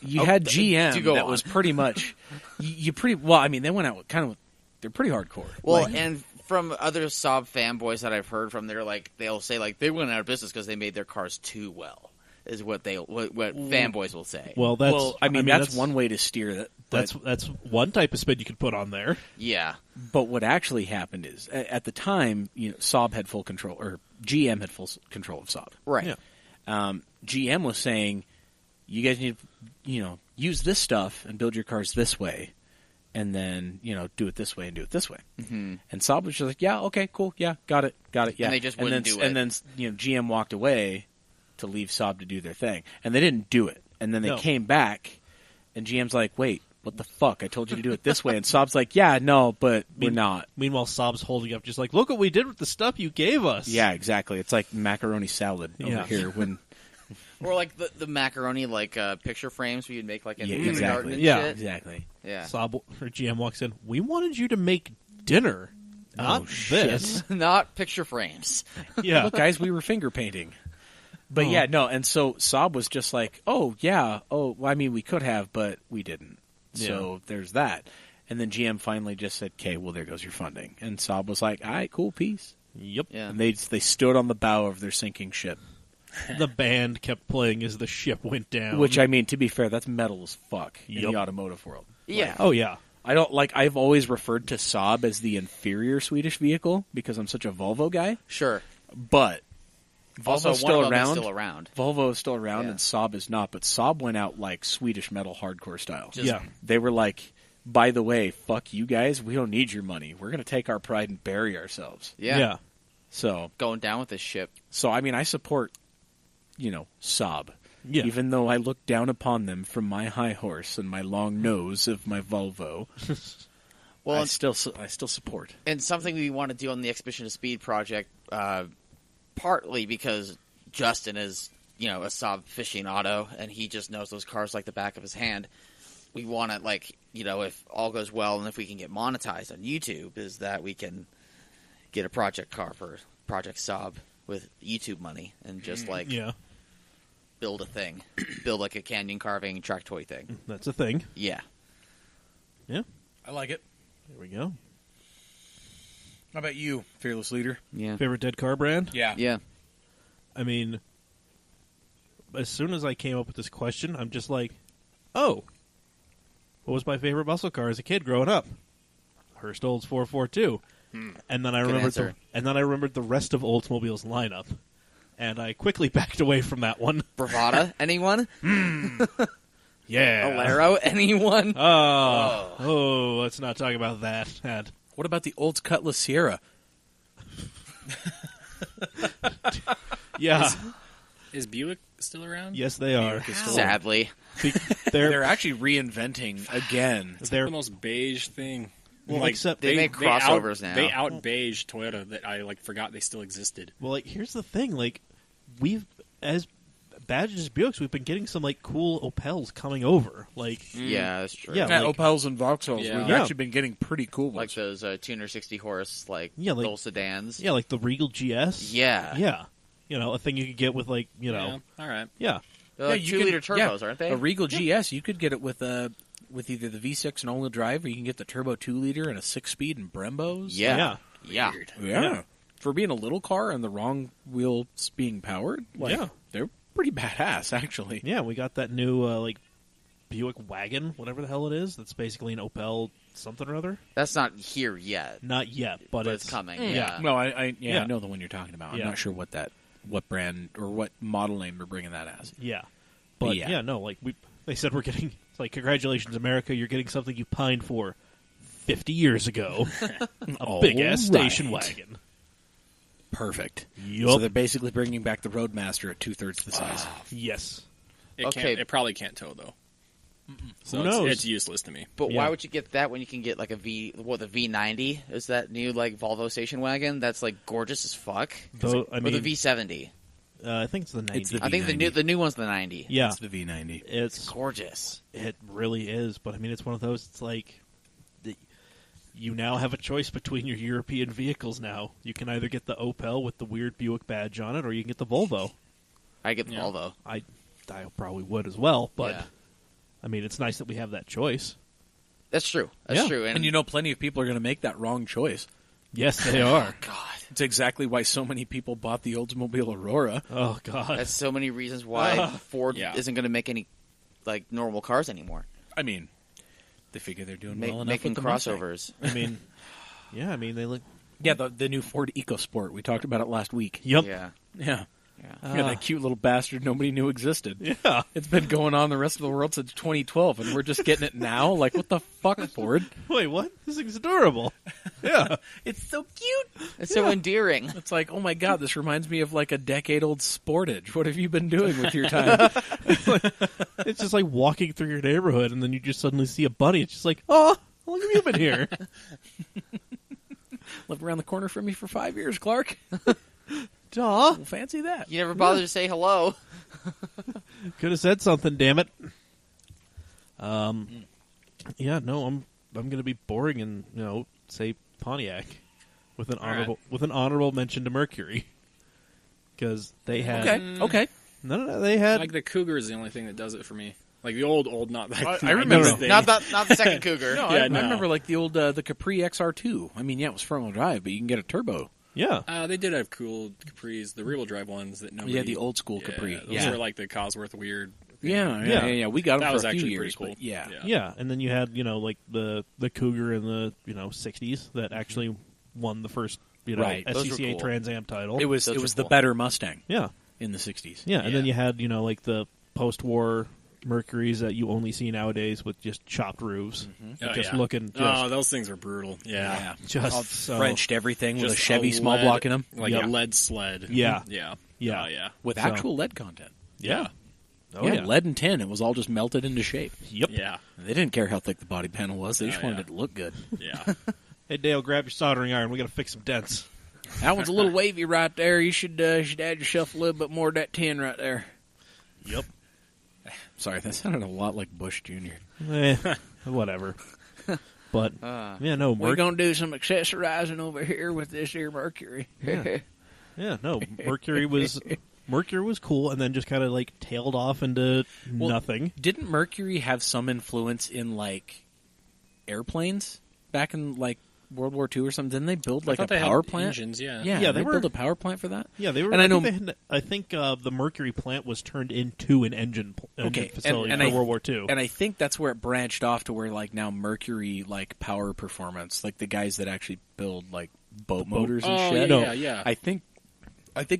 you had GM do go that on. was pretty much you pretty well. I mean, they went out kind of they're pretty hardcore. Well, Like, and from other Saab fanboys that I've heard from, they'll say, like, they went out of business because they made their cars too well, is what fanboys will say. Well, that's... well, I mean, that's one way to steer that. But, That's one type of spin you could put on there. Yeah. but what actually happened is at the time, Saab had full control, or GM had full control of Saab. Right. Yeah. GM was saying, you guys need to, use this stuff and build your cars this way, and then, do it this way and do it this way. Mm-hmm. And Saab was just like, yeah, okay, cool, yeah, got it, yeah. And they just wouldn't do it. And then, GM walked away to leave Saab to do their thing. And they didn't do it. And then they No. came back, and GM's like, wait, what the fuck? I told you to do it this way. And Saab's like, yeah, no, but we're not. Meanwhile, Saab's holding up just like, look what we did with the stuff you gave us. Yeah, exactly. It's like macaroni salad over Yeah. here when... Or, like, the macaroni, like, picture frames where you'd make, like, in Yeah, kindergarten exactly. and Yeah. shit. Exactly. Yeah. Saab or GM walks in. We wanted you to make dinner, not shit. this. Not picture frames. Yeah. Look, guys, we were finger painting. But Oh. yeah, no, and so Saab was just like, oh, yeah, well, I mean, we could have, but we didn't. So there's that. And then GM finally just said, okay, well, there goes your funding. And Saab was like, all right, cool, peace. Yep. Yeah. And they stood on the bow of their sinking ship. The band kept playing as the ship went down. Which, I mean, to be fair, that's metal as fuck in Yep. the automotive world. Yeah. Oh, yeah. I don't, I've always referred to Saab as the inferior Swedish vehicle because I'm such a Volvo guy. Sure. But Also, Volvo's one still of them is around. still around. Volvo is still around, Yeah. and Saab is not. But Saab went out like Swedish metal hardcore style. Just- Yeah. They were like, by the way, fuck you guys. We don't need your money. We're going to take our pride and bury ourselves. Yeah. So, Going down with this ship. I mean, I support, Saab. Yeah. Even though I look down upon them from my high horse and my long nose of my Volvo, Well, I still support. and something we want to do on the Exhibition of Speed project, partly because Justin is, a Saab aficionado, and he just knows those cars like the back of his hand. We want to, if all goes well and if we can get monetized on YouTube, is that we can get a project car for Project Saab with YouTube money and just, Yeah. build a thing. Build, like, a canyon carving track toy thing. That's a thing. Yeah. Yeah. I like it. There we go. How about you, fearless leader? Yeah. Favorite dead car brand? Yeah. Yeah. I mean, as soon as I came up with this question, I'm just like, oh, what was my favorite muscle car as a kid growing up? Hurst Olds 442. And then I answer. remembered the rest of Oldsmobile's lineup, and I quickly backed away from that one. Bravada, anyone? Yeah. Alero, anyone? Oh, let's not talk about that. What about the Olds Cutlass Sierra? Yeah. Is Buick still around? Yes, they are. York is still- Sadly. They're actually reinventing again. It's They're- like the most beige thing. Well, except they make crossovers now. They out beige Toyota that I forgot they still existed. Well, here's the thing. We've, as Badges Buicks, we've been getting some, cool Opels coming over. Yeah, that's true. Yeah, Opels and Vauxhalls. Yeah. We've Yeah. actually been getting pretty cool Like ones. those tuner 60 horse, Yeah, little sedans. Yeah, like the Regal GS. Yeah. Yeah. A thing you could get with, Yeah, all right. yeah. They're like you 2-liter can- turbos, aren't they? A Regal GS, you could get it with either the V6 and all-wheel drive, or you can get the turbo 2-liter and a 6-speed and Brembos. Yeah. Yeah. Weird. Yeah. For being a little car and the wrong wheels being powered, Yeah. they're pretty badass, actually. Yeah, we got that new, Buick wagon, whatever the hell it is. That's basically an Opel something or other. That's not here yet, Not yet, but but it's coming. Yeah. No, I Yeah. know the one you're talking about. Yeah. I'm not sure what brand or what model name they're bringing that as. Yeah. But, Yeah. yeah, no, they said we're getting, it's like, congratulations, America, you're getting something you pined for 50 years ago. A big-ass All right. station wagon. Perfect. Yup. So they're basically bringing back the Roadmaster at 2/3 the size. Yes. Okay. It probably can't tow though. So Who knows? It's useless to me. But Yeah. why would you get that when you can get the V90? Is that new Volvo station wagon? That's gorgeous as fuck. Though, I Or mean, the V70. I think it's the 90. It's the I think V90. the new one's the 90. yeah, It's the V90. it's Gorgeous. it really is. But I mean, it's one of those. It's like you now have a choice between your European vehicles. Now you can either get the Opel with the weird Buick badge on it, or you can get the Volvo. I get the Yeah. Volvo. I probably would as well. But Yeah. I mean, it's nice that we have that choice. That's true. That's Yeah. true. And plenty of people are going to make that wrong choice. Yes, they are. God, It's exactly why so many people bought the Oldsmobile Aurora. Oh God. that's so many reasons why Ford Yeah. isn't going to make any normal cars anymore. I mean, they figure they're doing well enough Making with the Mustang. crossovers. I mean, yeah. I mean, they look. Yeah, the new Ford EcoSport. We talked about it last week. Yep. Yeah. Yeah. Yeah. Yeah, that cute little bastard nobody knew existed. Yeah. It's been going on the rest of the world since 2012, and we're just getting it now? Like, what the fuck, Ford? Wait, what? This thing's adorable. Yeah. It's so cute. It's so endearing. It's like, oh my god, this reminds me of like a decade-old Sportage. What have you been doing with your time? It's just like walking through your neighborhood, and then you just suddenly see a bunny. It's just like, oh, how long have you been here? Lived around the corner from me for 5 years, Clark. Aw. Well, fancy that. You never bothered to say hello. Could have said something, damn it. Yeah, no, I'm gonna be boring and say Pontiac with an honorable mention to Mercury because they had Okay. no they had Like the Cougar is the only thing that does it for me. Like the old not like I remember- thing. Not the second Cougar. No, Yeah, I no. remember like the old the Capri XR2. I mean, yeah, it was front-wheel drive, but you can get a turbo. yeah They did have cool Capris, the rear-wheel drive ones that nobody. Yeah, the old school Capri. Those Yeah. were like the Cosworth weird. thing. Yeah. We got them That for was a few actually years, pretty cool. but yeah. yeah, and then you had like the Cougar in the 60s that actually won the first Right. Those were SCCA cool. Trans Am title. It was Those are the cool. better Mustang yeah in the 60s. yeah, and then Yeah. you had like the post-war Mercuries that you only see nowadays with just chopped roofs, Oh, just yeah. looking Oh, those things are brutal. Yeah. just All so, Frenched everything with a Just Chevy small lead- block in them Like Yep. a lead sled. Yeah. Yeah. Yeah. Oh, yeah. with So- actual lead content. yeah. Oh, yeah, lead and tin. It was all just melted into shape. Yep. Yeah. They didn't care how thick the body panel was. They just Oh, wanted yeah. it to look good. Yeah. Hey Dale, grab your soldering iron. We got to fix some dents. That one's a little wavy right there. You should add yourself a little bit more of that tin right there. Yep. Sorry, that sounded a lot like Bush Jr. Whatever. But yeah, no, We're going to do some accessorizing over here with this here Mercury. yeah, no. Mercury was cool, and then just kind of tailed off into nothing. Didn't Mercury have some influence in airplanes back in World War II or something? Didn't they build I a thought they power had plant? engines, yeah. Yeah, they they built were- a power plant for that. Yeah, they were. And I know- I think the Mercury plant was turned into an engine facility and for I- World War II. And I think that's where it branched off to where now Mercury power performance, the guys that actually build boat motors and Oh, shit. yeah, yeah. I think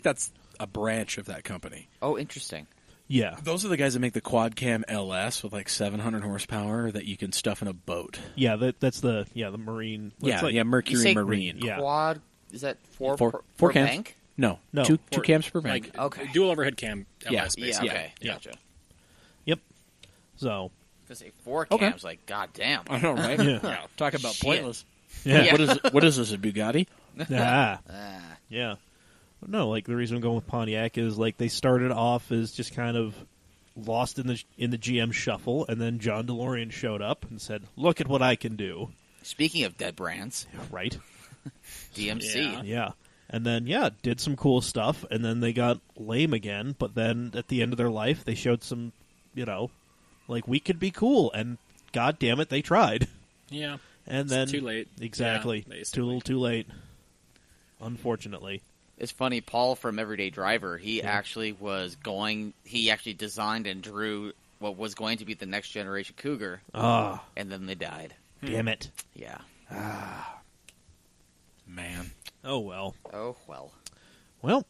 that's a branch of that company. Oh, interesting. yeah, Those are the guys that make the quad cam LS with 700 horsepower that you can stuff in a boat. yeah. That's the Marine. Yeah, It's You Mercury say Marine. Yeah. Quad, is that four Four per cams. bank? No, No. two Or, cams per bank. Like, Okay. dual overhead cam. Yeah. LS, Yeah, basically. okay. Yeah. Gotcha. Yep. So, Because say 4 Okay. cams, like, goddamn. I know, right? yeah. Yeah. Talk about Shit. pointless. Yeah. What is this, a Bugatti? Ah. Ah. Yeah. No, like the reason I'm going with Pontiac is like they started off as just kind of lost in the GM shuffle, and then John DeLorean showed up and said, "Look at what I can do." Speaking of dead brands, Right? DMC. Yeah. Yeah. And then did some cool stuff, and then they got lame again. But then at the end of their life, they showed some, like we could be cool, and god damn it, they tried. Yeah. And It's then too late. Exactly, Yeah, too little, too late. Unfortunately. It's funny, Paul from Everyday Driver, he actually designed and drew what was going to be the next generation Cougar, Ah, and then they died. damn it. Yeah. Man. Oh well. Oh, well. Well,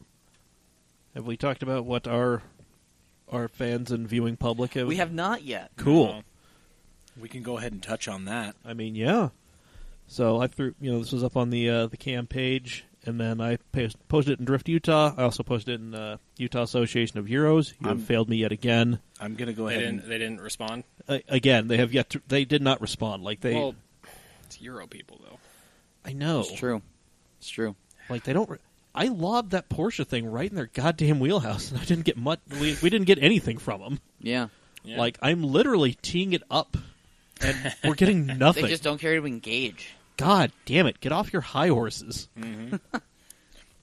have we talked about what our fans and viewing public have? We have not yet. Cool. No. We can go ahead and touch on that. I mean, yeah. So I threw, this was up on the CAM page, and then I posted it in Drift Utah. I also posted it in Utah Association of Heroes. You have failed me yet again. I'm going to go They ahead didn't. They didn't respond. Again, they have yet to. They did not respond. Like they. Well, it's Euro people though. I know. It's true. It's true. Like they don't. I lobbed that Porsche thing right in their goddamn wheelhouse, and I didn't get much. We didn't get anything from them. Yeah. Yeah. Like I'm literally teeing it up, and we're getting nothing. They just don't care to engage. God damn it! Get off your high horses.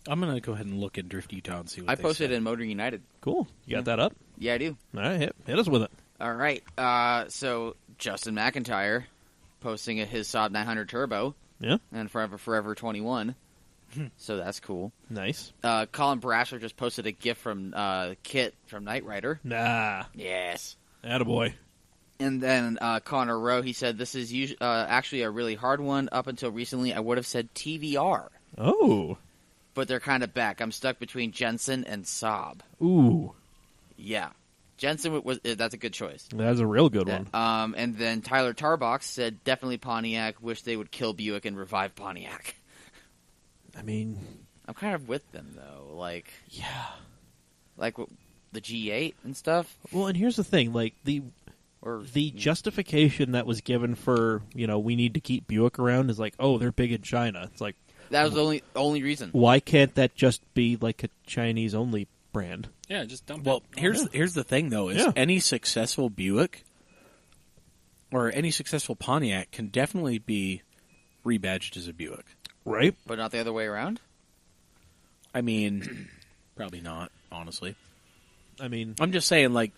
I'm going to go ahead and look at Drift Utah and see what I they posted say. in Motor United. Cool. You got that up? Yeah, I do. All right, hit us with it. All right. So Justin McIntyre posting his Saab 900 Turbo Yeah. and Forever 21. So that's cool. Nice. Colin Brasher just posted a GIF from Kit from Knight Rider. Nah. Yes. Attaboy. And then Connor Rowe, he said, this is actually a really hard one. Up until recently, I would have said TVR. Oh. But they're kind of back. I'm stuck between Jensen and Saab. Ooh. Yeah. Jensen that's a good choice. That's a real good one. And then Tyler Tarbox said, definitely Pontiac. Wish they would kill Buick and revive Pontiac. I mean, I'm kind of with them, though. Like yeah. The G8 and stuff. Well, and here's the thing. Like, the justification that was given for, we need to keep Buick around is like, oh, they're big in China. It's like, That was the only reason. why can't that just be like a Chinese-only brand? Yeah, just dump Well, it. here's the thing, though, is any successful Buick or any successful Pontiac can definitely be rebadged as a Buick. Right? But not the other way around? I mean, probably not, honestly. I mean, I'm just saying, like,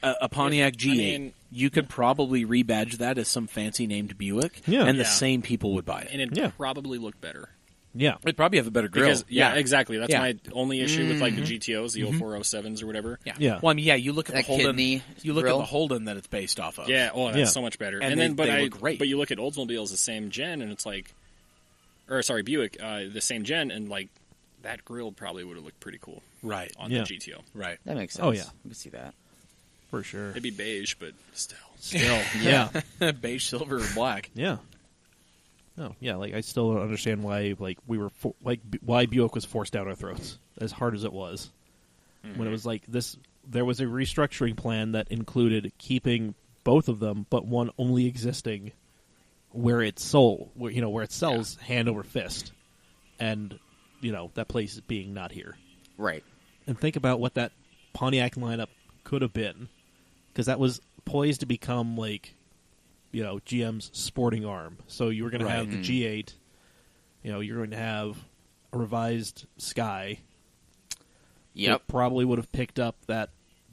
a Pontiac G8, mean- you could probably rebadge that as some fancy named Buick, Yeah. and the Yeah. same people would buy it. And it'd Yeah. probably look better. yeah. It'd probably have a better grill. Because, exactly. That's Yeah. my only issue with like the GTOs, the 0407s or whatever. Yeah. Yeah. Well, I mean, you look at That the Holden. kidney You look grill. at the Holden that it's based off of. Yeah, oh, that's Yeah. so much better. And And, they- then, but they look great. but you look at Oldsmobiles the same gen, and it's like, Buick, the same gen, and like that grill probably would have looked pretty cool Right. on Yeah. the GTO. Right. That makes sense. Oh, yeah. I can see that. For sure. It'd be beige, but still. Still. Yeah. Beige, silver, and black. Yeah. No, yeah, like I still don't understand why why Buick was forced down our throats as hard as it was. When it was like this, there was a restructuring plan that included keeping both of them, but one only existing where it where it sells hand over fist, and that place being not here. Right. And think about what that Pontiac lineup could have been, because that was poised to become like, GM's sporting arm. So you were going to have the G8, you're going to have a revised Sky. Yep. It probably would have picked up that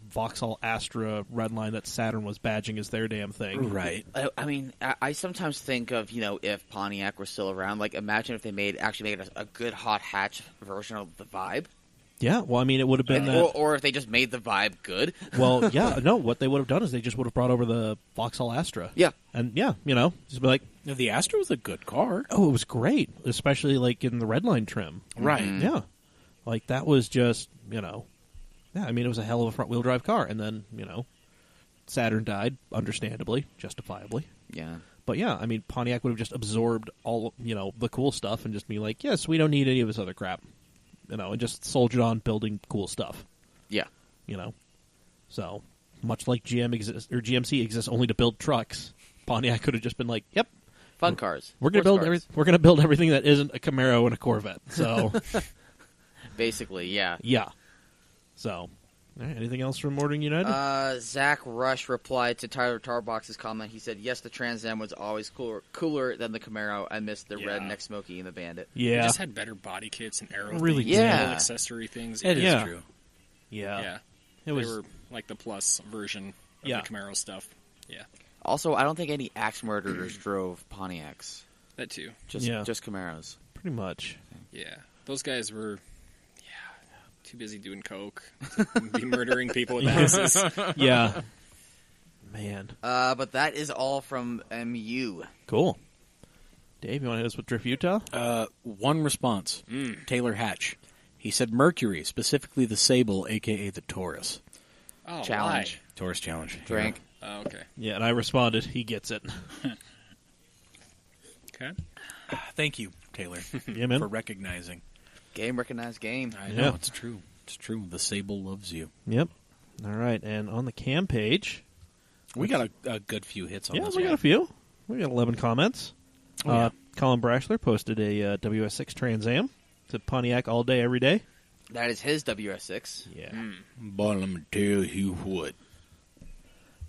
Vauxhall Astra red line that Saturn was badging as their damn thing. Right. I mean, I sometimes think of, if Pontiac were still around, like imagine if they actually made a good hot hatch version of the Vibe. Yeah, well, I mean, it would have been that. Or if they just made the Vibe good. Well, yeah, no, what they would have done is they just would have brought over the Vauxhall Astra. Yeah. And, just be like, Now, the Astra was a good car. oh, it was great, especially, like, in the red line trim. Right. Yeah. Like, that was just, yeah, I mean, it was a hell of a front-wheel drive car. And then, Saturn died, understandably, justifiably. Yeah. But, yeah, I mean, Pontiac would have just absorbed all, the cool stuff and just be like, yes, we don't need any of this other crap. and just soldiered on building cool stuff. Yeah. So much like GMC exists only to build trucks, Pontiac could have just been like, "Yep, Fun cars. we're gonna build we're gonna build everything that isn't a Camaro and a Corvette." So Basically, yeah. yeah. So, all right, anything else from Motoring United? Zach Rush replied to Tyler Tarbox's comment. He said, "Yes, the Trans Am was always cooler than the Camaro. I missed the red Neck Smokey and the Bandit." They Yeah, just had better body kits and aero Really things, did. and Yeah. little accessory things. It is Yeah. true. yeah. Yeah. It was They were like the plus version of Yeah. the Camaro stuff. Yeah. Also, I don't think any axe murderers drove Pontiacs. That too. Just Camaros. pretty much. Yeah. Those guys were too busy doing coke to be murdering people with axes. Yeah, man, But that is all from MU. cool. Dave, you want to hit us with Drift Utah? One response. Taylor Hatch. He said Mercury, specifically the Sable, a.k.a. the Taurus. Oh, Challenge. Taurus Challenge. Drink. why? Oh, okay. Yeah, and I responded, he gets it. Okay. Thank you, Taylor, Yeah, man. for recognizing. Game recognized game. I Yeah. know, it's true. It's true. The Sable loves you. Yep. All right, and on the Cam page, We got a good few hits on yeah, this we one. got a few. We got 11 comments. Oh, yeah. Colin Brashler posted a WS6 Trans Am to Pontiac all day, every day. That is his WS6. Yeah. But let me tell you what.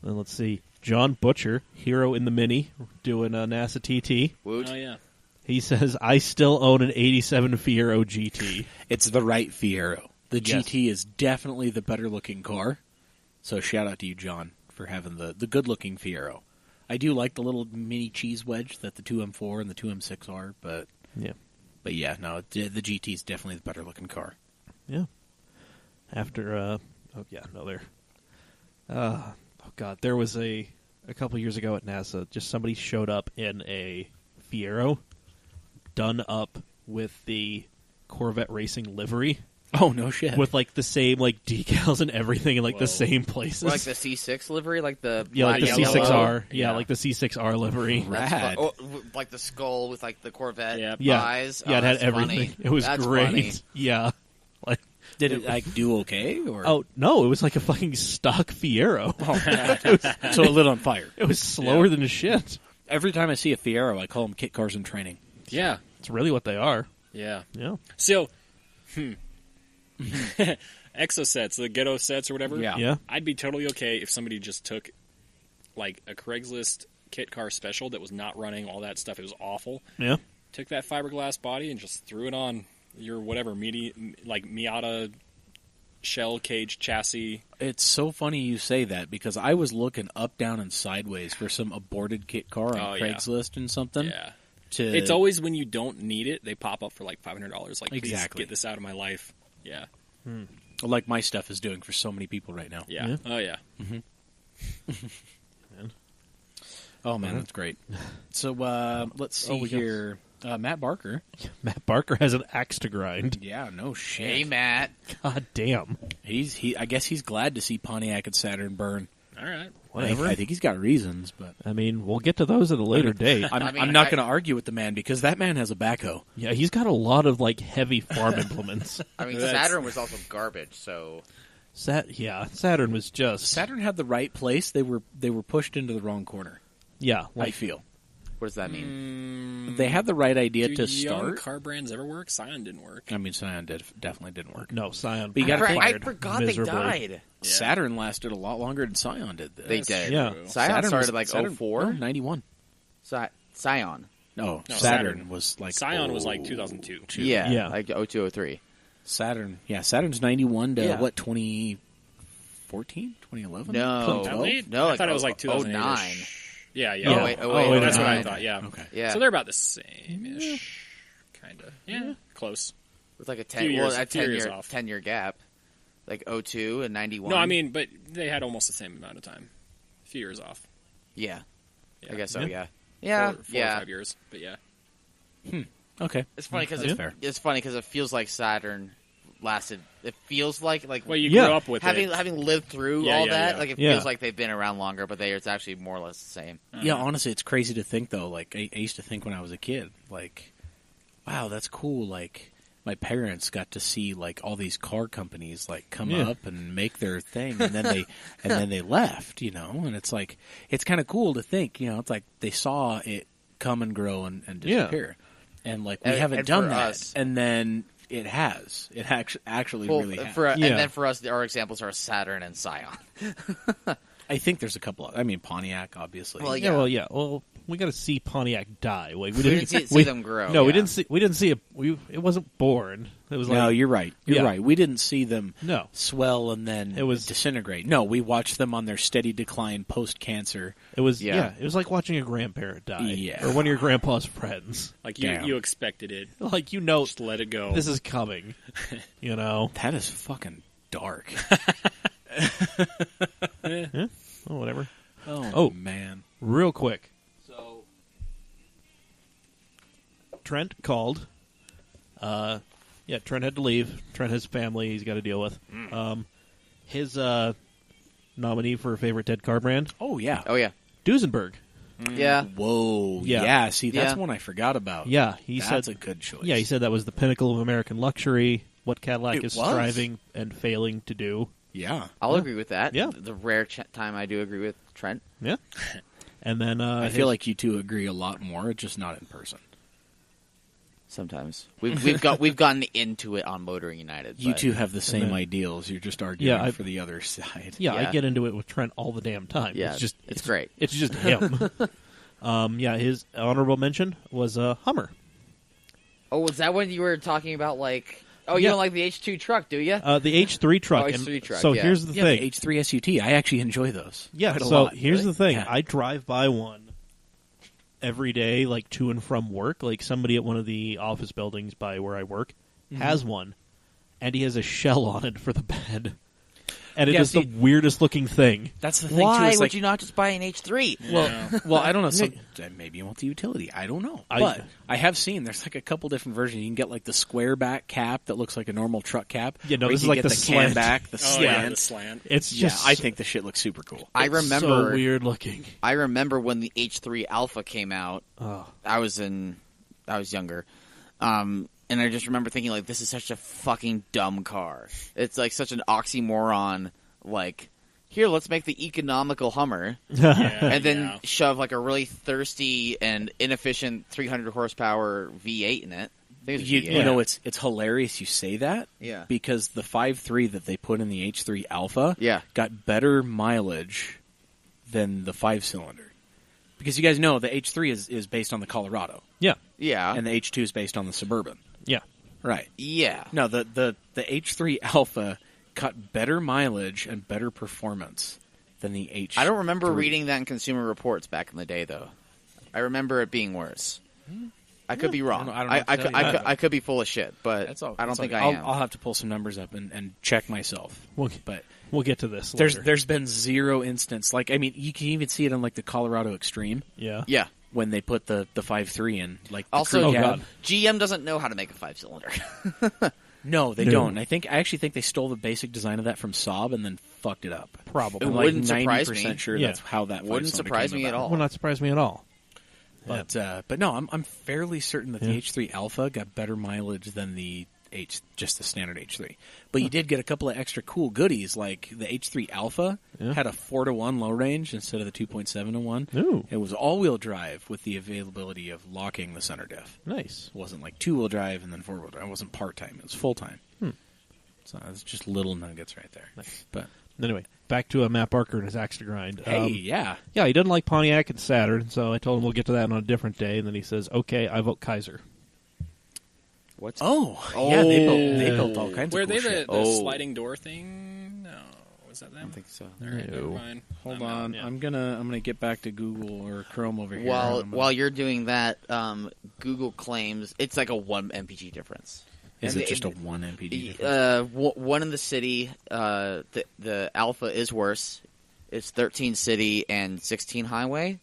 And let's see. John Butcher, hero in the Mini, doing a NASA TT. Woot. Oh, yeah. He says, I still own an 87 Fiero GT. It's the right Fiero. The Yes. GT is definitely the better looking car. So shout out to you, John, for having the good looking Fiero. I do like the little mini cheese wedge that the 2M4 and the 2M6 are, but Yeah. no, the GT is definitely the better looking car. Yeah. After, there was a couple years ago at NASA, just somebody showed up in a Fiero done up with the Corvette racing livery Oh, no shit. with like the same like decals and everything in like the Whoa. same places. Like the C6 livery, like the yeah, like the black, yellow. C6R. Yeah, Yeah. like the C6R livery. That's Rad. like the skull with like the Corvette Yep. Yeah, eyes. yeah, Oh, it had that's everything. funny. It was That's great. funny. Yeah, like Did it like do okay? Or oh no, it was like a fucking stock Fiero. so it lit on fire. It was slower than shit. Every time I see a Fiero, I call them kit cars in training. Yeah. It's really what they are. Yeah. Yeah, So, exosets, the ghetto sets or whatever. Yeah. yeah, I'd be totally okay if somebody just took like a Craigslist kit car special that was not running all that stuff. It was awful. yeah. Took that fiberglass body and just threw it on your whatever Miata shell cage chassis. It's so funny you say that because I was looking up, down, and sideways for some aborted kit car on Oh, yeah. Craigslist and something. Yeah. To, It's always when you don't need it, they pop up for like $500. Like, please Exactly. get this out of my life. Yeah. like my stuff is doing for so many people right now. Yeah. Yeah. Oh, yeah. Oh man, that's great. So let's see we got- here. Matt Barker. Matt Barker has an axe to grind. Yeah, no shit. Hey, Matt. God damn. I guess he's glad to see Pontiac and Saturn burn. All right. Whatever. I think he's got reasons, but I mean, we'll get to those at a later date. I'm not going to argue with the man because that man has a backhoe. Yeah, he's got a lot of like heavy farm implements. I mean, That's- Saturn was also garbage, so Saturn was just Saturn had the right place. They were pushed into the wrong corner. yeah, I like feel what does that mean? they had the right idea Do to young start. car brands ever work? Scion didn't work. I mean, Scion definitely didn't work. no Scion. But you gotta think- I forgot miserably. they died. Yeah. Saturn lasted a lot longer than Scion did. They That's did. Yeah. true. Scion started was- like Saturn- 04? no, 91. Scion. No, No, Saturn Saturn. was like Scion was like 2002. Yeah, Yeah. like 02, 03. Saturn. Yeah, Saturn's 91 to Yeah. what 2014, 2011? No. 2012? Late? No, I like thought it was like 09. 2009. Yeah, yeah. Yeah. Oh, wait, Oh, that's what I 09. thought. Yeah. Okay. Yeah. So they're about the same-ish, kind of. Yeah, close. With like a Few 10 years- a few 10 years year off. 10-year gap. Like 02 and 91. No, I mean, but they had almost the same amount of time. A few years off. yeah. Yeah. I guess so, Yeah. yeah. Yeah. Four or yeah. 5 years, but yeah. Okay. It's funny because That's fair. it's funny because it feels like Saturn lasted. It feels like Well, you Yeah. grew up with having it. having lived through Yeah, all yeah, that. yeah. Like it Yeah. feels like they've been around longer, but it's actually more or less the same. Yeah, honestly, it's crazy to think though. Like I used to think when I was a kid, like, wow, that's cool. Like my parents got to see like all these car companies like come Yeah. up and make their thing, and then they left, and it's like it's kind of cool to think, it's like they saw it come and grow and disappear, and like we haven't done for that, us- and then it actually Well, really has. Yeah. And then for us, our examples are Saturn and Scion. I think there's a couple of, I mean, Pontiac, obviously. Well, Yeah, well, we got to see Pontiac die. Like, we didn't see them grow, No, we yeah. didn't see it. It wasn't born. It was like No, you're right. You're Yeah. right. We didn't see them No. swell and then It was- disintegrate. No, we watched them on their steady decline post-cancer. It was Yeah. It was like watching a grandparent die, Yeah. or one of your grandpa's friends. Like Damn. you expected it. Like Just let it go. this is coming. That is fucking dark. Oh, whatever. Oh, man. Real quick. So Trent called. Trent had to leave. Trent has family he's got to deal with. His nominee for favorite dead car brand, Oh, yeah. Oh yeah, Duesenberg. yeah. Whoa. Yeah. Yeah. See, that's Yeah. one I forgot about. Yeah, That's a good choice. Yeah, he said that was the pinnacle of American luxury. What Cadillac It is was. striving and failing to do. Yeah. I'll agree with that. Yeah. The rare time I do agree with Trent. Yeah. And then I feel like you two agree a lot more, just not in person. Sometimes we've gotten into it on Motoring United. You but- two have the same then- ideals. You're just arguing Yeah, I- for the other side. Yeah, I Yeah. get into it with Trent all the damn time. Yeah, it's great. It's just him. His honorable mention was a Hummer. Oh, was that when you were talking about like? Oh, you Yeah. don't like the H2 truck, do you? The H3 truck. Oh, and H3 truck, so yeah. here's the Yeah, thing. the H3 SUT. I actually enjoy those. Yeah, quite a so lot. here's the thing. Yeah. I drive by one every day, like to and from work. Like somebody at one of the office buildings by where I work Mm-hmm. has one, and he has a shell on it for the bed. And it Yeah, is see- the weirdest looking thing. That's the thing, too. Why It's would like, you not just buy an H3? Well, I don't know. Maybe you want the utility. I don't know. I- But I have seen there's like a couple different versions. You can get like the square back cap that looks like a normal truck cap. Yeah, no, or this you is can like get the cam slant. back, the Oh slant. yeah, the slant. It's Yeah, just I think the shit looks super cool. I it's remember so weird looking. I remember when the H3 Alpha came out. Oh. I was younger. And I just remember thinking, like, this is such a fucking dumb car. It's, like, such an oxymoron. Like, here, let's make the economical Hummer. And then shove, like, a really thirsty and inefficient 300 horsepower V8 in it. I think it was You V8. know, it's hilarious you say that. Yeah. Because the 5.3 that they put in the H3 Alpha Yeah. got better mileage than the 5-cylinder. Because you guys know the H3 is based on the Colorado, Yeah, Yeah. and the H2 is based on the Suburban. yeah. Right. Yeah. No, the H3 Alpha got better mileage and better performance than the H3. I don't remember reading that in Consumer Reports back in the day, though. I remember it being worse. I could be wrong. I don't know what to tell you. I could be full of shit, but That's all. I don't that's think all. I am. I'll have to pull some numbers up and check myself. But We'll get to this later. there's been zero instance. Like, I mean, you can even see it on like the Colorado Extreme Yeah. Yeah. when they put the 5.3 in. Like the Also, crew Oh, cab. God. GM doesn't know how to make a 5-cylinder. No, they No. don't. I actually think they stole the basic design of that from SAAB and then fucked it up. Probably. I'm It like wouldn't surprise 90% me. sure Yeah. that's how that Wouldn't 5-cylinder surprise came me at about. all. Will not surprise me at all. But no, I'm fairly certain that the Yeah. H3 Alpha got better mileage than the just the standard H3. But you did get a couple of extra cool goodies, like the H3 Alpha Yeah. had a 4-to-1 low range instead of the 2.7-to-1. Ooh. It was all-wheel drive with the availability of locking the center diff. Nice. It wasn't like 2-wheel drive and then 4-wheel drive. It wasn't part-time. It was full-time. So it's just little nuggets right there. Nice. But Anyway, back to Matt Barker and his axe to grind. hey, yeah. Yeah, he doesn't like Pontiac and Saturn, so I told him we'll get to that on a different day, and then he says, okay, I vote Kaiser. What's Oh, yeah, they built all kinds Were of cool they the, shit. the sliding door thing? No, was that them? I don't think so. All right, never No. mind. Hold I'm on, out, yeah. I'm gonna get back to Google or Chrome over here. While I'm gonna- while you're doing that, Google claims it's like a 1 MPG difference. is and it the- just a 1 MPD difference? One in the city. The Alpha is worse. It's 13 city and 16 highway,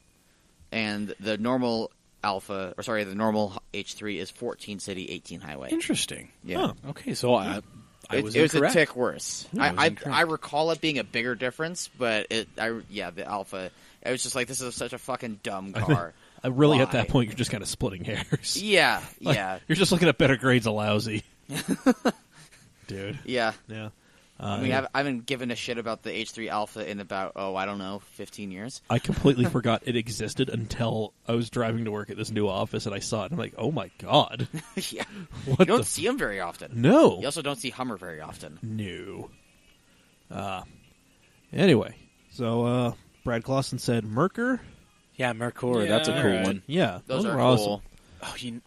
and the normal Alpha, or sorry, the normal H3 is 14 city, 18 highway. Interesting. Yeah. Huh. Okay, so I It was was a incorrect. tick worse. I was incorrect. I recall it being a bigger difference, but the Alpha. It was just like, this is such a fucking dumb car. Really, at Why? that point, you're just kind of splitting hairs. Yeah, Like, yeah. You're just looking at better grades of lousy. Dude. Yeah. Yeah. I mean, I haven't given a shit about the H3 Alpha in about, 15 years. I completely forgot it existed until I was driving to work at this new office and I saw it. And I'm like, oh my god. Yeah. What You don't see them very often. No. You also don't see Hummer very often. No. Anyway, so Brad Clausen said Merker. Yeah, Mercor. Yeah, That's a cool alright. one. Yeah, Those are were cool. awesome.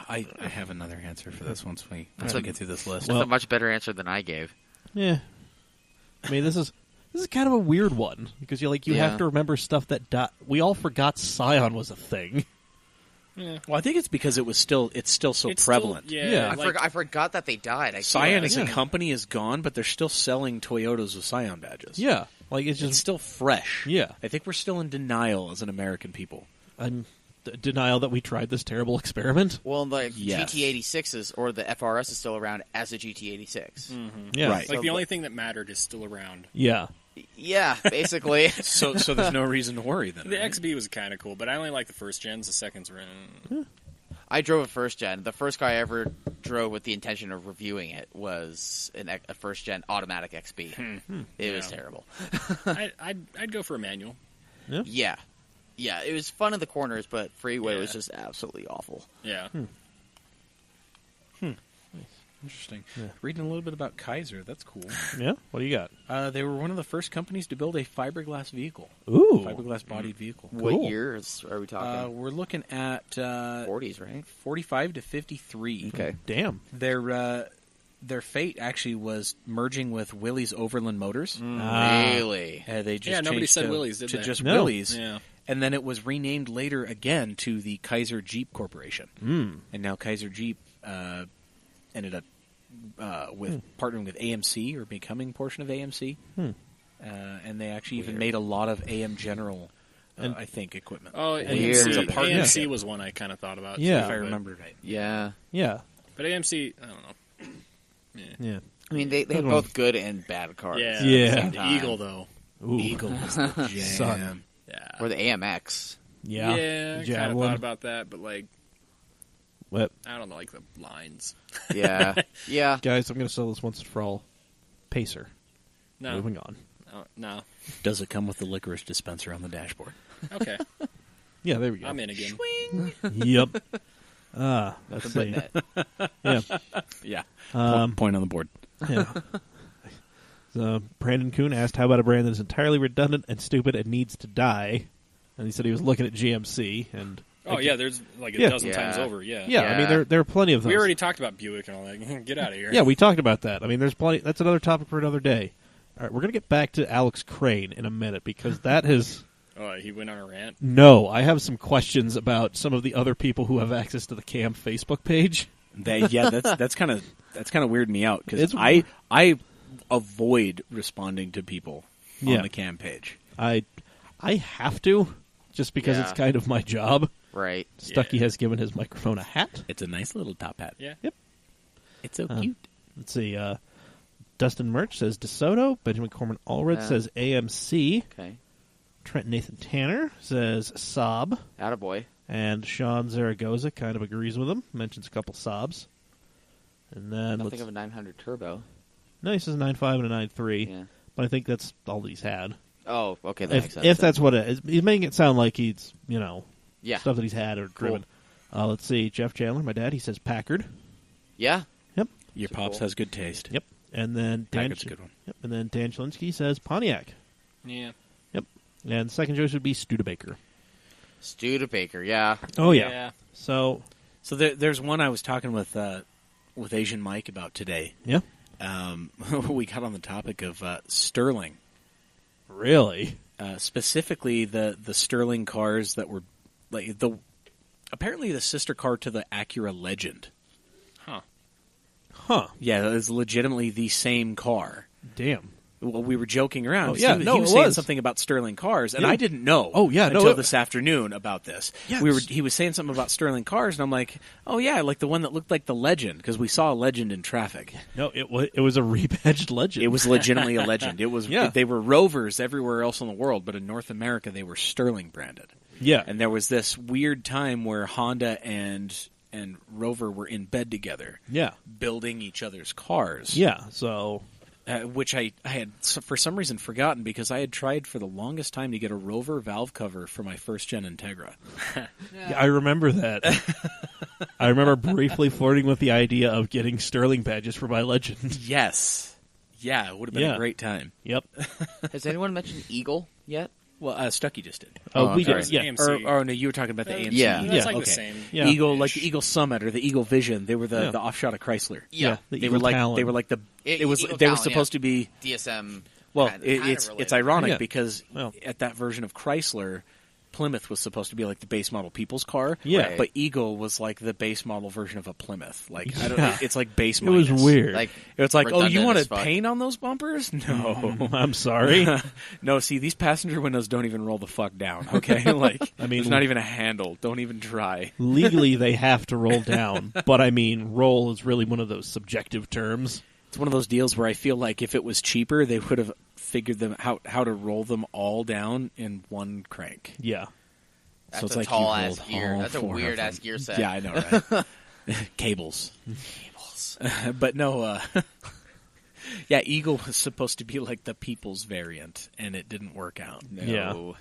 I have another answer for this once we get through this list. That's a much better answer than I gave. Yeah. I mean, this is kind of a weird one because you Yeah. have to remember stuff that we all forgot Scion was a thing. Yeah. Well, I think it's because it's still so It's prevalent. Still, Yeah. like, I forgot that they died. Scion as a company is gone, but they're still selling Toyotas with Scion badges. Yeah, like it's It's just still fresh. Yeah. I think we're still in denial as an American people. I'm denial that we tried this terrible experiment. Well, like Yes. GT86s or the FRS is still around as a GT86. Yeah, Right. like So, the only thing that mattered is still around. Yeah, Yeah, basically. So there's no reason to worry then. The right? XB was kind of cool, but I only like the first gens. The seconds were I drove a first gen. The first car I ever drove with the intention of reviewing it was a first gen automatic XB. It was Yeah. terrible. I'd go for a manual. Yeah. Yeah, it was fun in the corners, but freeway was just absolutely awful. Yeah. Interesting. Reading a little bit about Kaiser. That's cool. yeah. What do you got? They were one of the first companies to build a fiberglass vehicle. Ooh, Fiberglass bodied vehicle. What Cool. years are we talking? We're looking at 40s, right? 45 to 53. Okay. damn. Their fate actually was merging with Willys Overland Motors. Really? They just Yeah, nobody changed said to, Willys, did to they? just No. Willys. Yeah. And then it was renamed later again to the Kaiser Jeep Corporation. And now Kaiser Jeep ended up with partnering with AMC or becoming portion of AMC. And they actually even made a lot of AM General, I think, equipment. Oh, And Weird. it was a AMC, partnership, AMC was one I kind of thought about. Yeah. if I but- remember right. Yeah. Yeah, But AMC, I don't know. yeah. I mean, they have Good one. both good and bad cars. Yeah. Yeah. The Eagle, though. Ooh. Eagle was the jam. Son. Yeah. Or the AMX. Yeah, Yeah, The I kind of Javelin. thought about that, but, like, What? I don't know, like the lines. Yeah. Yeah. Guys, I'm going to sell this once and for all. Pacer. No. Moving on. No. Does it come with the licorice dispenser on the dashboard? Okay. Yeah, there we go. I'm in again. Yep. Let's Nothing see. but net. Yeah. Yeah. Point on the board. Yeah. So Brandon Kuhn asked, "How about a brand that is entirely redundant and stupid and needs to die?" And he said he was looking at GMC, and Oh, yeah, there's like a Yeah. dozen times over, yeah, I Yeah. mean there are plenty of those. We already talked about Buick and all that. Get out of here. Yeah, we talked about that. I mean, there's plenty. That's another topic for another day. All right, we're gonna get back to Alex Crane in a minute because that has. Oh, he went on a rant? No, I have some questions about some of the other people who have access to the CAM Facebook page. That's kind of weirding me out because It's- I avoid responding to people Yeah. on the CAM page. I have to, just because it's Yeah. kind of my job. Right. Stucky Yeah. has given his microphone a hat. It's a nice little top hat. Yeah. Yep. It's so cute. Let's see. Dustin Murch says DeSoto. Benjamin Corman Allred Yeah. says AMC. Okay. Trent Nathan Tanner says Saab. Attaboy. And Sean Zaragoza kind of agrees with him. Mentions a couple Saabs. And then Nothing of a 900 turbo. no, he says 9.5 and a 9.3. Yeah. But I think that's all that he's had. Oh, okay. That makes If, sense. if that's what it is. He's making it sound like he's, Yeah. stuff that he's had or driven. Let's see. Jeff Chandler, my dad, he says Packard. Yeah. Yep. Your So pops cool. has good taste. Yep. And then Packard's a good one. Yep. And then Dan Chilinsky says Pontiac. Yeah. Yep. And second choice would be Studebaker. Studebaker. Yeah. Oh yeah. So So there's one I was talking with Asian Mike about today. yeah. We got on the topic of Sterling, Really? specifically the Sterling cars that were like apparently the sister car to the Acura Legend. Huh. Yeah, it was legitimately the same car. Damn. Well, we were joking around. Oh, 'cause yeah, he no, was it saying was. something about Sterling cars, and Yeah. I didn't know. Oh, yeah, no, until it- this afternoon about this. Yeah, He was saying something about Sterling cars, and I'm like, oh yeah, like the one that looked like the Legend because we saw a Legend in traffic. No, it was a rebadged Legend. It was legitimately a Legend. It was. Yeah. They were Rovers everywhere else in the world, but in North America they were Sterling branded. Yeah. And there was this weird time where Honda and and Rover were in bed together, Yeah. building each other's cars. Yeah, so... Which I had, for some reason, forgotten because I had tried for the longest time to get a Rover valve cover for my first-gen Integra. Yeah, I remember that. I remember briefly flirting with the idea of getting Sterling badges for my Legend. Yes. Yeah, it would have been Yeah. a great time. Yep. Has anyone mentioned Eagle yet? Well, Stucky just did. Oh, we okay. did. Yeah. AMC. Or no, you were talking about the AMC. Yeah. That's like okay. the same. Yeah. Eagle, like the Eagle Summit or the Eagle Vision. They were the, Yeah. the offshot of Chrysler. Yeah, the They Eagle were like Talon. they were like the it was Eagle they were Talon, supposed to be DSM. well kinda it's related. ironic Yeah. because Well. at that version of Chrysler, Plymouth was supposed to be like the base model people's car. Yeah. Right. But Eagle was like the base model version of a Plymouth. Like I don't Yeah. it's like base It was minus. weird. Like It's like, oh, you redundant want as to fuck. paint on those bumpers? No. I'm sorry. No, see, these passenger windows don't even roll the fuck down, okay? Like, I mean- there's not even a handle. Don't even try. Legally, they have to roll down, but I mean, roll is really one of those subjective terms. It's one of those deals where I feel like if it was cheaper, they would have figured them how to roll them all down in one crank. Yeah. That's so it's a like tall you ass rolled gear. all That's a 4 of weird them. ass gear set. Yeah, I know, right? Cables. But no, yeah, Eagle was supposed to be like the people's variant, and it didn't work out. No. Yeah.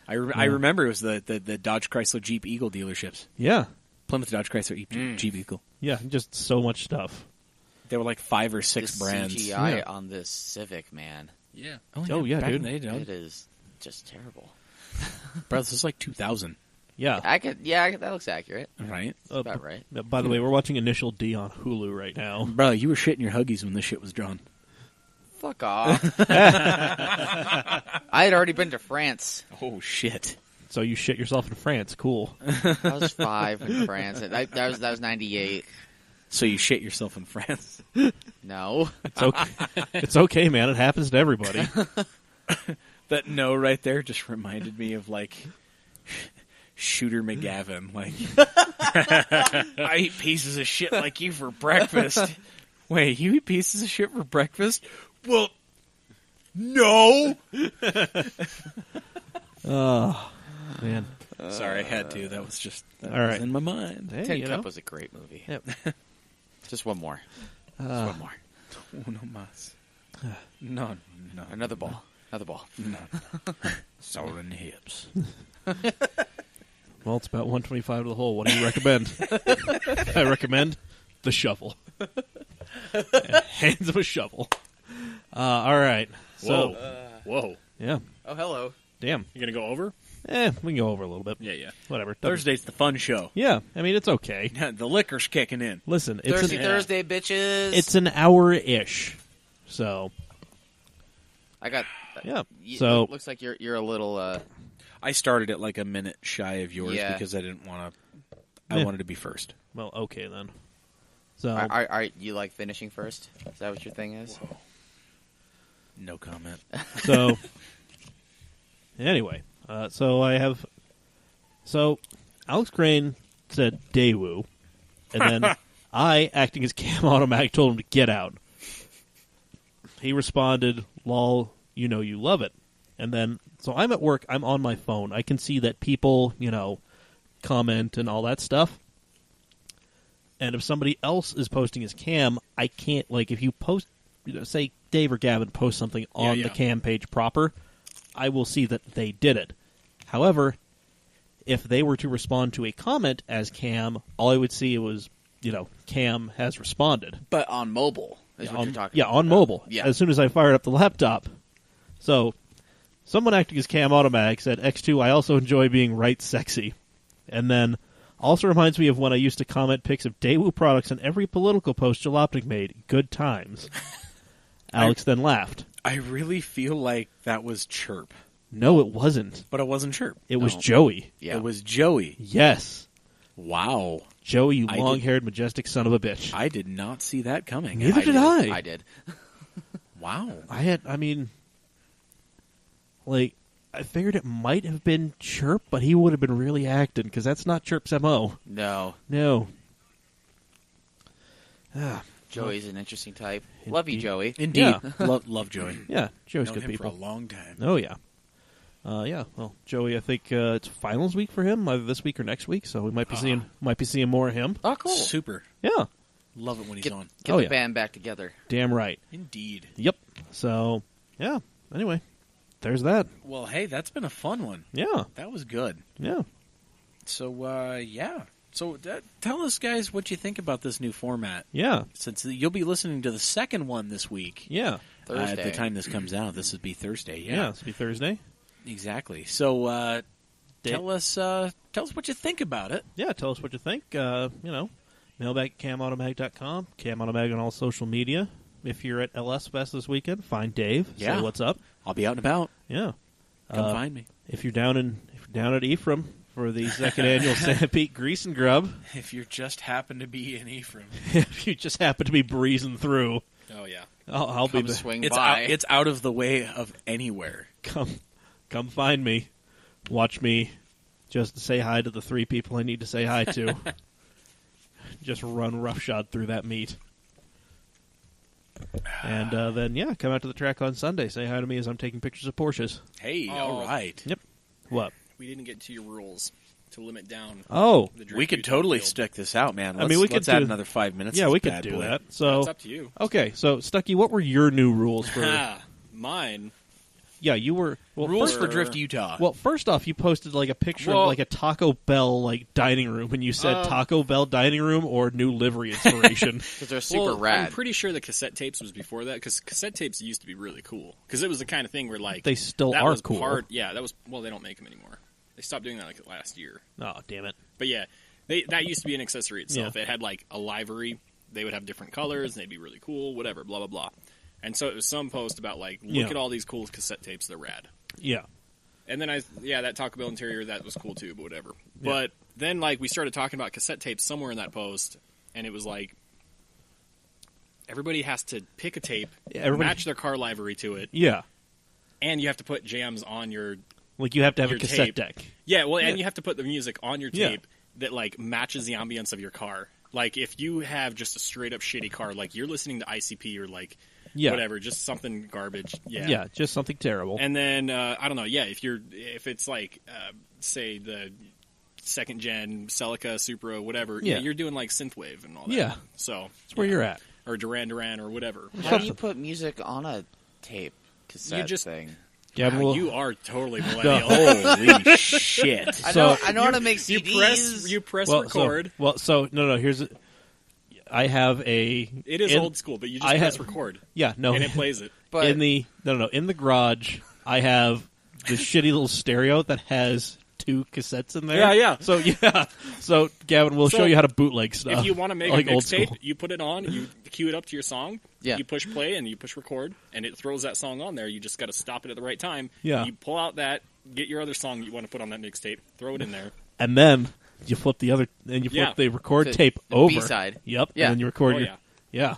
I remember it was the Dodge Chrysler Jeep Eagle dealerships. Yeah. Plymouth Dodge Chrysler Jeep Eagle. Yeah, just so much stuff. There were like 5 or The 6 brands. CGI Yeah. on this Civic, man, Yeah. Oh, yeah, back dude. in the day, it is just terrible. Bro, this is like 2000, Yeah. That looks accurate. right? About right. By the way, we're watching Initial D on Hulu right now. Bro, you were shitting your Huggies when this shit was drawn. Fuck off. I had already been to France. Oh, shit. So you shit yourself in France. Cool. I was 5 in France. That was 98. So you shit yourself in France. No. It's okay. It's okay, man. It happens to everybody. That no right there just reminded me of, like, Shooter McGavin. Like, I eat pieces of shit like you for breakfast. Wait, you eat pieces of shit for breakfast? Well, no. Oh, man. Sorry, I had to. That was just All was right. in my mind. Hey, Tin you Cup know. was a great movie. Yep. Just one more. Just one more. Uno más. No. Another ball. Another ball. No. Sour in the hips. Well, it's about 125 to the hole. What do you recommend? I recommend the shovel. Hands of a shovel. All right. So, Whoa. yeah. Oh, hello. Damn. You gonna go over? We can go over a little bit. Yeah. Whatever. Thursday's the fun show. Yeah. I mean, it's okay. The liquor's kicking in. Listen, it's Thursday, bitches. it's an hour-ish. So, I got. yeah. y- So, looks like you're a little. I started it like a minute shy of yours Yeah. because I didn't want to. I Yeah. wanted to be first. well, okay then. So, Are you like finishing first? Is that what your thing is? No comment. so anyway, so Alex Crane said Daewoo, and then I, acting as Cam Automatic, told him to get out. He responded, "Lol, you know you love it." And then, so I'm at work, I'm on my phone. I can see that people, comment and all that stuff. And if somebody else is posting as Cam, I can't, like, if you post, say Dave or Gavin post something on the Cam page proper, I will see that they did it. However, if they were to respond to a comment as Cam, all I would see was, Cam has responded. But on mobile is what you're talking about. On mobile. Yeah. As soon as I fired up the laptop. So, someone acting as Cam Automatic said, X2, I also enjoy being right sexy. And then, also reminds me of when I used to comment pics of Daewoo products on every political post Jalopnik made. Good times. Alex then laughed. I really feel like that was Chirp, No, it wasn't. but it wasn't Chirp. It was No. Joey. Yeah. It was Joey. Yes. Wow. Joey, you I long-haired, majestic son of a bitch. I did not see that coming. Neither did I. I did. Wow. I figured it might have been Chirp, but he would have been really acting, because that's not Chirp's MO. No. No. Joey's an interesting type. Love you, Indeed. Joey. Indeed. Yeah. Love Joey. Yeah, Joey's Known good him people. for a long time. Oh, yeah. Yeah, well, Joey, I think it's finals week for him, either this week or next week, so we might be seeing more of him. Oh, cool. Super. Yeah. Love it when he's on. Get the band back together. Damn right. Indeed. Yep. So, yeah. Anyway, there's that. Well, hey, that's been a fun one. Yeah. That was good. Yeah. So, yeah. So, tell us, guys, what you think about this new format. Yeah. Since you'll be listening to the second one this week. Yeah. Thursday. At the time this comes out, this would be Thursday. Yeah, this will be Thursday. Exactly. So, tell us what you think about it. Yeah, tell us what you think. Mailbag at camautomag.com, camautomag on all social media. If you're at LS Fest this weekend, find Dave. Yeah. Say what's up. I'll be out and about. Yeah. Come find me. If you're down at Ephraim for the second annual Santa Pete Grease and Grub, If you just happen to be in Ephraim. if you just happen to be breezing through, Oh yeah. I'll be Come there. swing It's by. it's out of the way of anywhere. Come find me. Watch me just say hi to the 3 people I need to say hi to. Just run roughshod through that meet. And then, come out to the track on Sunday. Say hi to me as I'm taking pictures of Porsches. Hey, all right. Yep. What? We didn't get to your rules to limit down. Oh. The drift We could Utah totally field. stick this out, man. I mean, we could let's add do- another 5 minutes. Yeah, to we this could bad do boy. that. So, It's up to you. okay. So, Stucky, what were your new rules for... Mine. Yeah, you were... Well, Rules first, for Drift Utah. well, first off, you posted like a picture of Well- like a Taco Bell dining room, and you said Taco Bell dining room or new livery inspiration. Because they're super Well, rad. I'm pretty sure the cassette tapes was before that, because cassette tapes used to be really cool. Because it was the kind of thing where, like... They still that are was cool. that was... Well, they don't make them anymore. They stopped doing that, like, last year. Oh, damn it. But yeah, that used to be an accessory itself. Yeah. It had, like, a livery. They would have different colors, and they'd be really cool, whatever, blah, blah, blah. And so it was some post about, like, look at all these cool cassette tapes, they're rad. Yeah. And then that Taco Bell interior, that was cool too, but whatever. Yeah. But then, like, we started talking about cassette tapes somewhere in that post, and it was like, everybody has to pick a tape, match their car livery to it, Yeah. and you have to put jams on your... Like, you have to have a Your cassette tape. deck. Yeah, well, and Yeah. you have to put the music on your Yeah. tape that, like, matches the ambience of your car. Like, if you have just a straight-up shitty car, like, you're listening to ICP or, like, Yeah. whatever, just something garbage. Yeah. Yeah, just something terrible. And then I don't know. Yeah, if it's like say the second gen Celica, Supra, whatever. Yeah. You're doing like synthwave and all that. Yeah. So That's where you're at. or Duran Duran or whatever. How do you put music on a tape cassette You just- thing? Gavin Wow, will... you are totally millennial. Holy shit. I know how to make you CDs. you press well, record. No, here's... I have a... It is old school, but you just I press have- record Yeah, no. and it plays it. but in the garage, I have the shitty little stereo that has 2 cassettes in there. Yeah. So Gavin, we'll So, show you how to bootleg stuff. If you want to make like a old mixtape, school. you put it on, you cue it up to your song, Yeah. you push play and you push record, and it throws that song on there. You just got to stop it at the right time. Yeah. You pull out that, get your other song you want to put on that mixtape, throw it in there. And then you flip the other, and you flip Yeah. the record The- tape the over. B-side. Yep. Yeah. And then you record Oh, your... yeah. Yeah.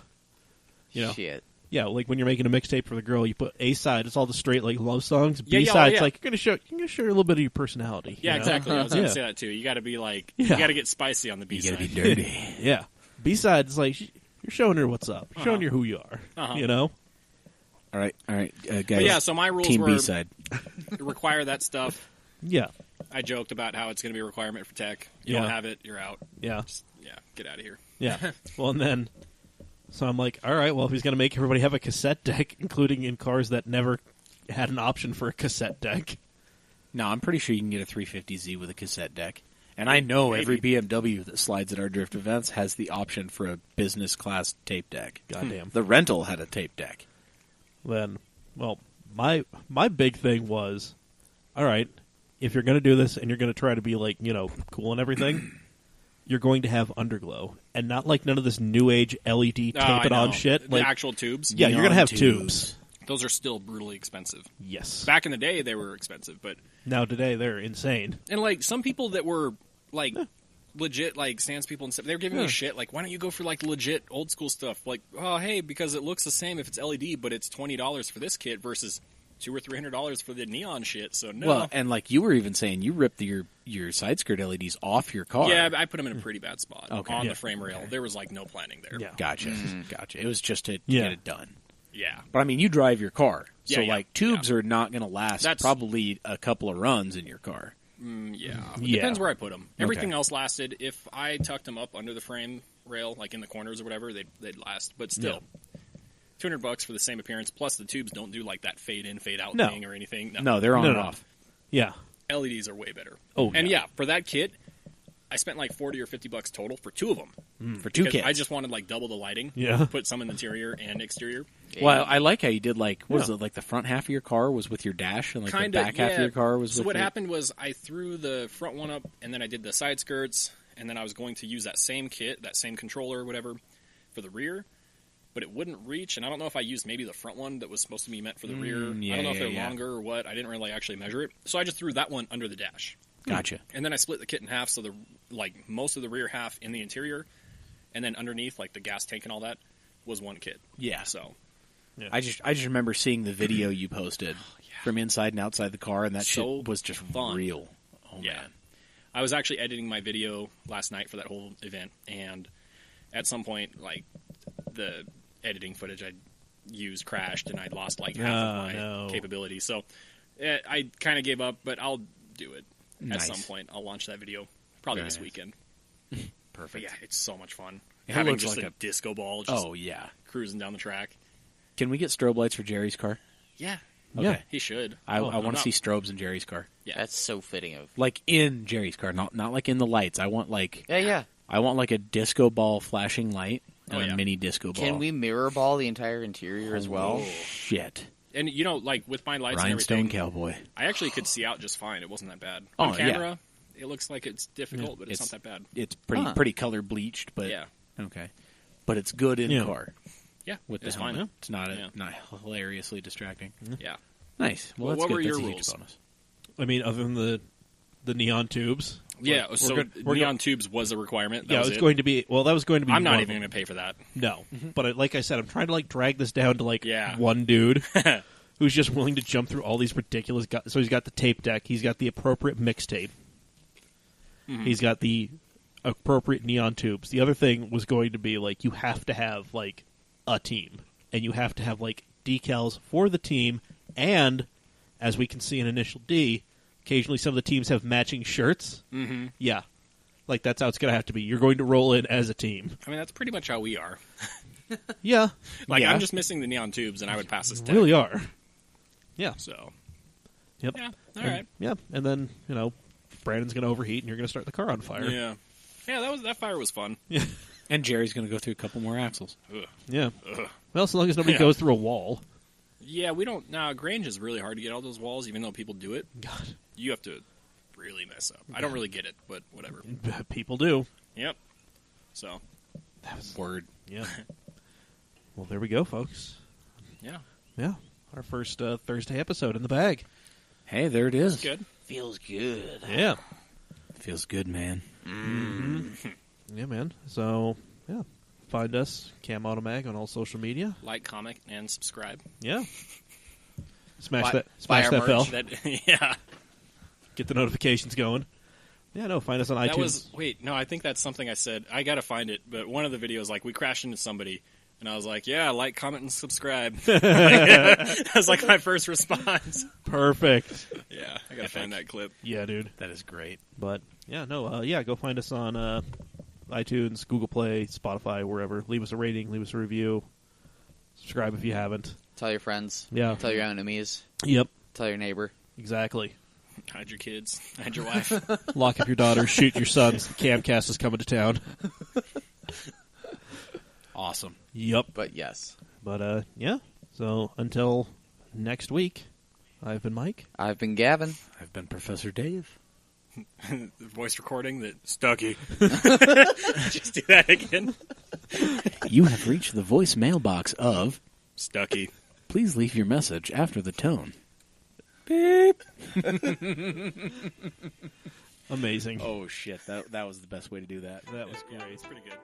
You know. shit. Yeah, like when you're making a mixtape for the girl, you put A side. It's all the straight like love songs. Yeah, B yeah, side, yeah. it's like you're gonna show a little bit of your personality. Yeah, you know? exactly. I was going to Yeah. say that too. You got to be like, Yeah. you got to get spicy on the B You side. gotta be dirty. Yeah. B side is like you're showing her what's up, showing her who you are. Uh-huh. You know. All right, guys. But yeah, so my rules Team were B-side. require that stuff. Yeah. I joked about how it's going to be a requirement for tech. You Yeah. don't have it, you're out. Yeah. Just, get out of here. Yeah. Well, and then so I'm like, all right. Well, if he's gonna make everybody have a cassette deck, including in cars that never had an option for a cassette deck. No, I'm pretty sure you can get a 350Z with a cassette deck. And I know every BMW that slides at our drift events has the option for a business class tape deck. Goddamn. The rental had a tape deck. Then, well, my big thing was, all right, if you're going to do this and you're going to try to be like, cool and everything, you're going to have underglow and not like none of this new age LED tape I it on know. shit. The Like, actual tubes. yeah, you're going to have Neon tubes. Those are still brutally expensive. Yes. Back in the day, they were expensive, but Now today they're insane. and like some people that were like legit like sans people and stuff, they were giving me shit like, why don't you go for like legit old school stuff? Like, oh hey, because it looks the same if it's LED, but it's $20 for this kit versus $200 or $300 for the neon shit. So no. Well, and like you were even saying, you ripped your side skirt LEDs off your car. yeah, but I put them in a pretty bad spot Okay. on Yeah. the frame rail. There was like no planning there. Yeah. Gotcha. Gotcha. It was just to Yeah. get it done. Yeah. But I mean, you drive your car, so Yeah, like tubes are not going to last That's- probably a couple of runs in your car. Yeah. It Yeah. depends where I put them. Everything Okay. else lasted. If I tucked them up under the frame rail, like in the corners or whatever, they'd last. But still, $200 for the same appearance. Plus, the tubes don't do like that fade in, fade out No. thing or anything. No, they're on No, and no. off. Yeah. LEDs are way better. Oh, and yeah. for that kit, I spent like $40 or $50 total for 2 of them. For two Because kits. I just wanted like double the lighting. Yeah. Put some in the interior and exterior. Well, I like how you did like, what was Yeah. it, like the front half of your car was with your dash and like Kinda, the back half of your car was So with what your... happened was I threw the front one up, and then I did the side skirts, and then I was going to use that same kit, that same controller or whatever, for the rear, but it wouldn't reach, and I don't know if I used maybe the front one that was supposed to be meant for the rear. yeah, I don't know if yeah, they're yeah. longer or what. I didn't really actually measure it. So I just threw that one under the dash. Gotcha. And then I split the kit in half, so the most of the rear half in the interior, and then underneath, like the gas tank and all that, was one kit. Yeah. So I just remember seeing the video you posted from inside and outside the car, and that So shit was just fun. real. Oh, yeah. man. I was actually editing my video last night for that whole event, and at some point, like, the editing footage I used crashed, and I'd lost, like, half of my capability. So I kind of gave up, but I'll do it at some point. I'll launch that video probably this weekend. Perfect. But yeah, it's so much fun. It Having looks just like a a- disco ball just Oh, yeah. cruising down the track. Can we get strobe lights for Jerry's car? Yeah. Okay. He should. I I'm want to not- see strobes in Jerry's car. Yeah. That's so fitting of. Like in Jerry's car, not like in the lights. I want like Yeah. a disco ball flashing light and Oh, yeah. a mini disco ball. Can we mirror ball the entire interior as well? Shit. And, you know, like, with my lights Rhinestone and everything, cowboy. I actually could see out just fine. It wasn't that bad. Oh, On camera, it looks like it's difficult, but it's It's- not that bad. It's Huh. pretty color bleached, but Yeah. okay. But it's good in Yeah. car Yeah, with the it's helmet. fine. It's not Yeah. not hilariously distracting. Yeah. Nice. Well, Well, that's what good. were That's your a huge rules? bonus. I mean, other than the neon tubes. Yeah, We're so good- we're neon tubes was a requirement. That Yeah, was it's it. going to be. Well, that was going to be. I'm not one of even them. going to pay for that. No, but like I said, I'm trying to like drag this down to like Yeah. one dude who's just willing to jump through all these ridiculous. So he's got the tape deck. He's got the appropriate mixtape. He's got the appropriate neon tubes. The other thing was going to be like you have to have like a team, and you have to have like decals for the team, and as we can see in Initial D, occasionally some of the teams have matching shirts. Mm-hmm. Yeah, like that's how it's going to have to be. You're going to roll in as a team. I mean, that's pretty much how we are. Yeah, Like, Yeah. I'm just missing the neon tubes, and I would pass this test. really are. Yeah. So, Yep. yeah, all And- right. Yeah, and then Brandon's going to overheat, and you're going to start the car on fire. Yeah. Yeah, that fire was fun. Yeah. And Jerry's going to go through a couple more axles. Ugh. Yeah. Ugh. Well, as long as nobody Yeah. goes through a wall. Yeah, we don't. Nah, Grange is really hard to get all those walls, even though people do it. God, You have to really mess up. I don't really get it, but whatever. people do. Yep. So, Word. Yeah. Well, there we go, folks. yeah, Yeah, our first Thursday episode in the bag. Hey, there it is. good. Feels good. Yeah. Feels good, man. Yeah, man. So, yeah. Find us, Cam Automag, on all social media. Like, comment, and subscribe. Yeah. Smash Buy smash our that bell. That yeah. Get the notifications going. Yeah, no, find us on iTunes. That was no. I think that's something I said. I gotta find it. But one of the videos, like we crashed into somebody, and I was like, "Yeah, like, comment, and subscribe." That was like my first response. Perfect. Yeah, I gotta find that clip. Yeah, dude. That is great. But, yeah, no, go find us on iTunes, Google Play, Spotify, wherever. Leave us a rating, leave us a review. Subscribe if you haven't. Tell your friends. Yeah. Tell your enemies. Yep, Tell your neighbor. exactly. Hide your kids. Hide your wife. Lock up your daughters, shoot your sons. The CAMcast is coming to town. Awesome. Yep. But yes, But, yeah. So, until next week, I've been Mike. I've been Gavin. I've been Professor Dave. The voice recording that Stucky. Just do that again. You have reached the voicemail box of... Stucky. Please leave your message after the tone. Beep. Amazing. Oh, shit. That was the best way to do that. That was Yeah, great. it's pretty good.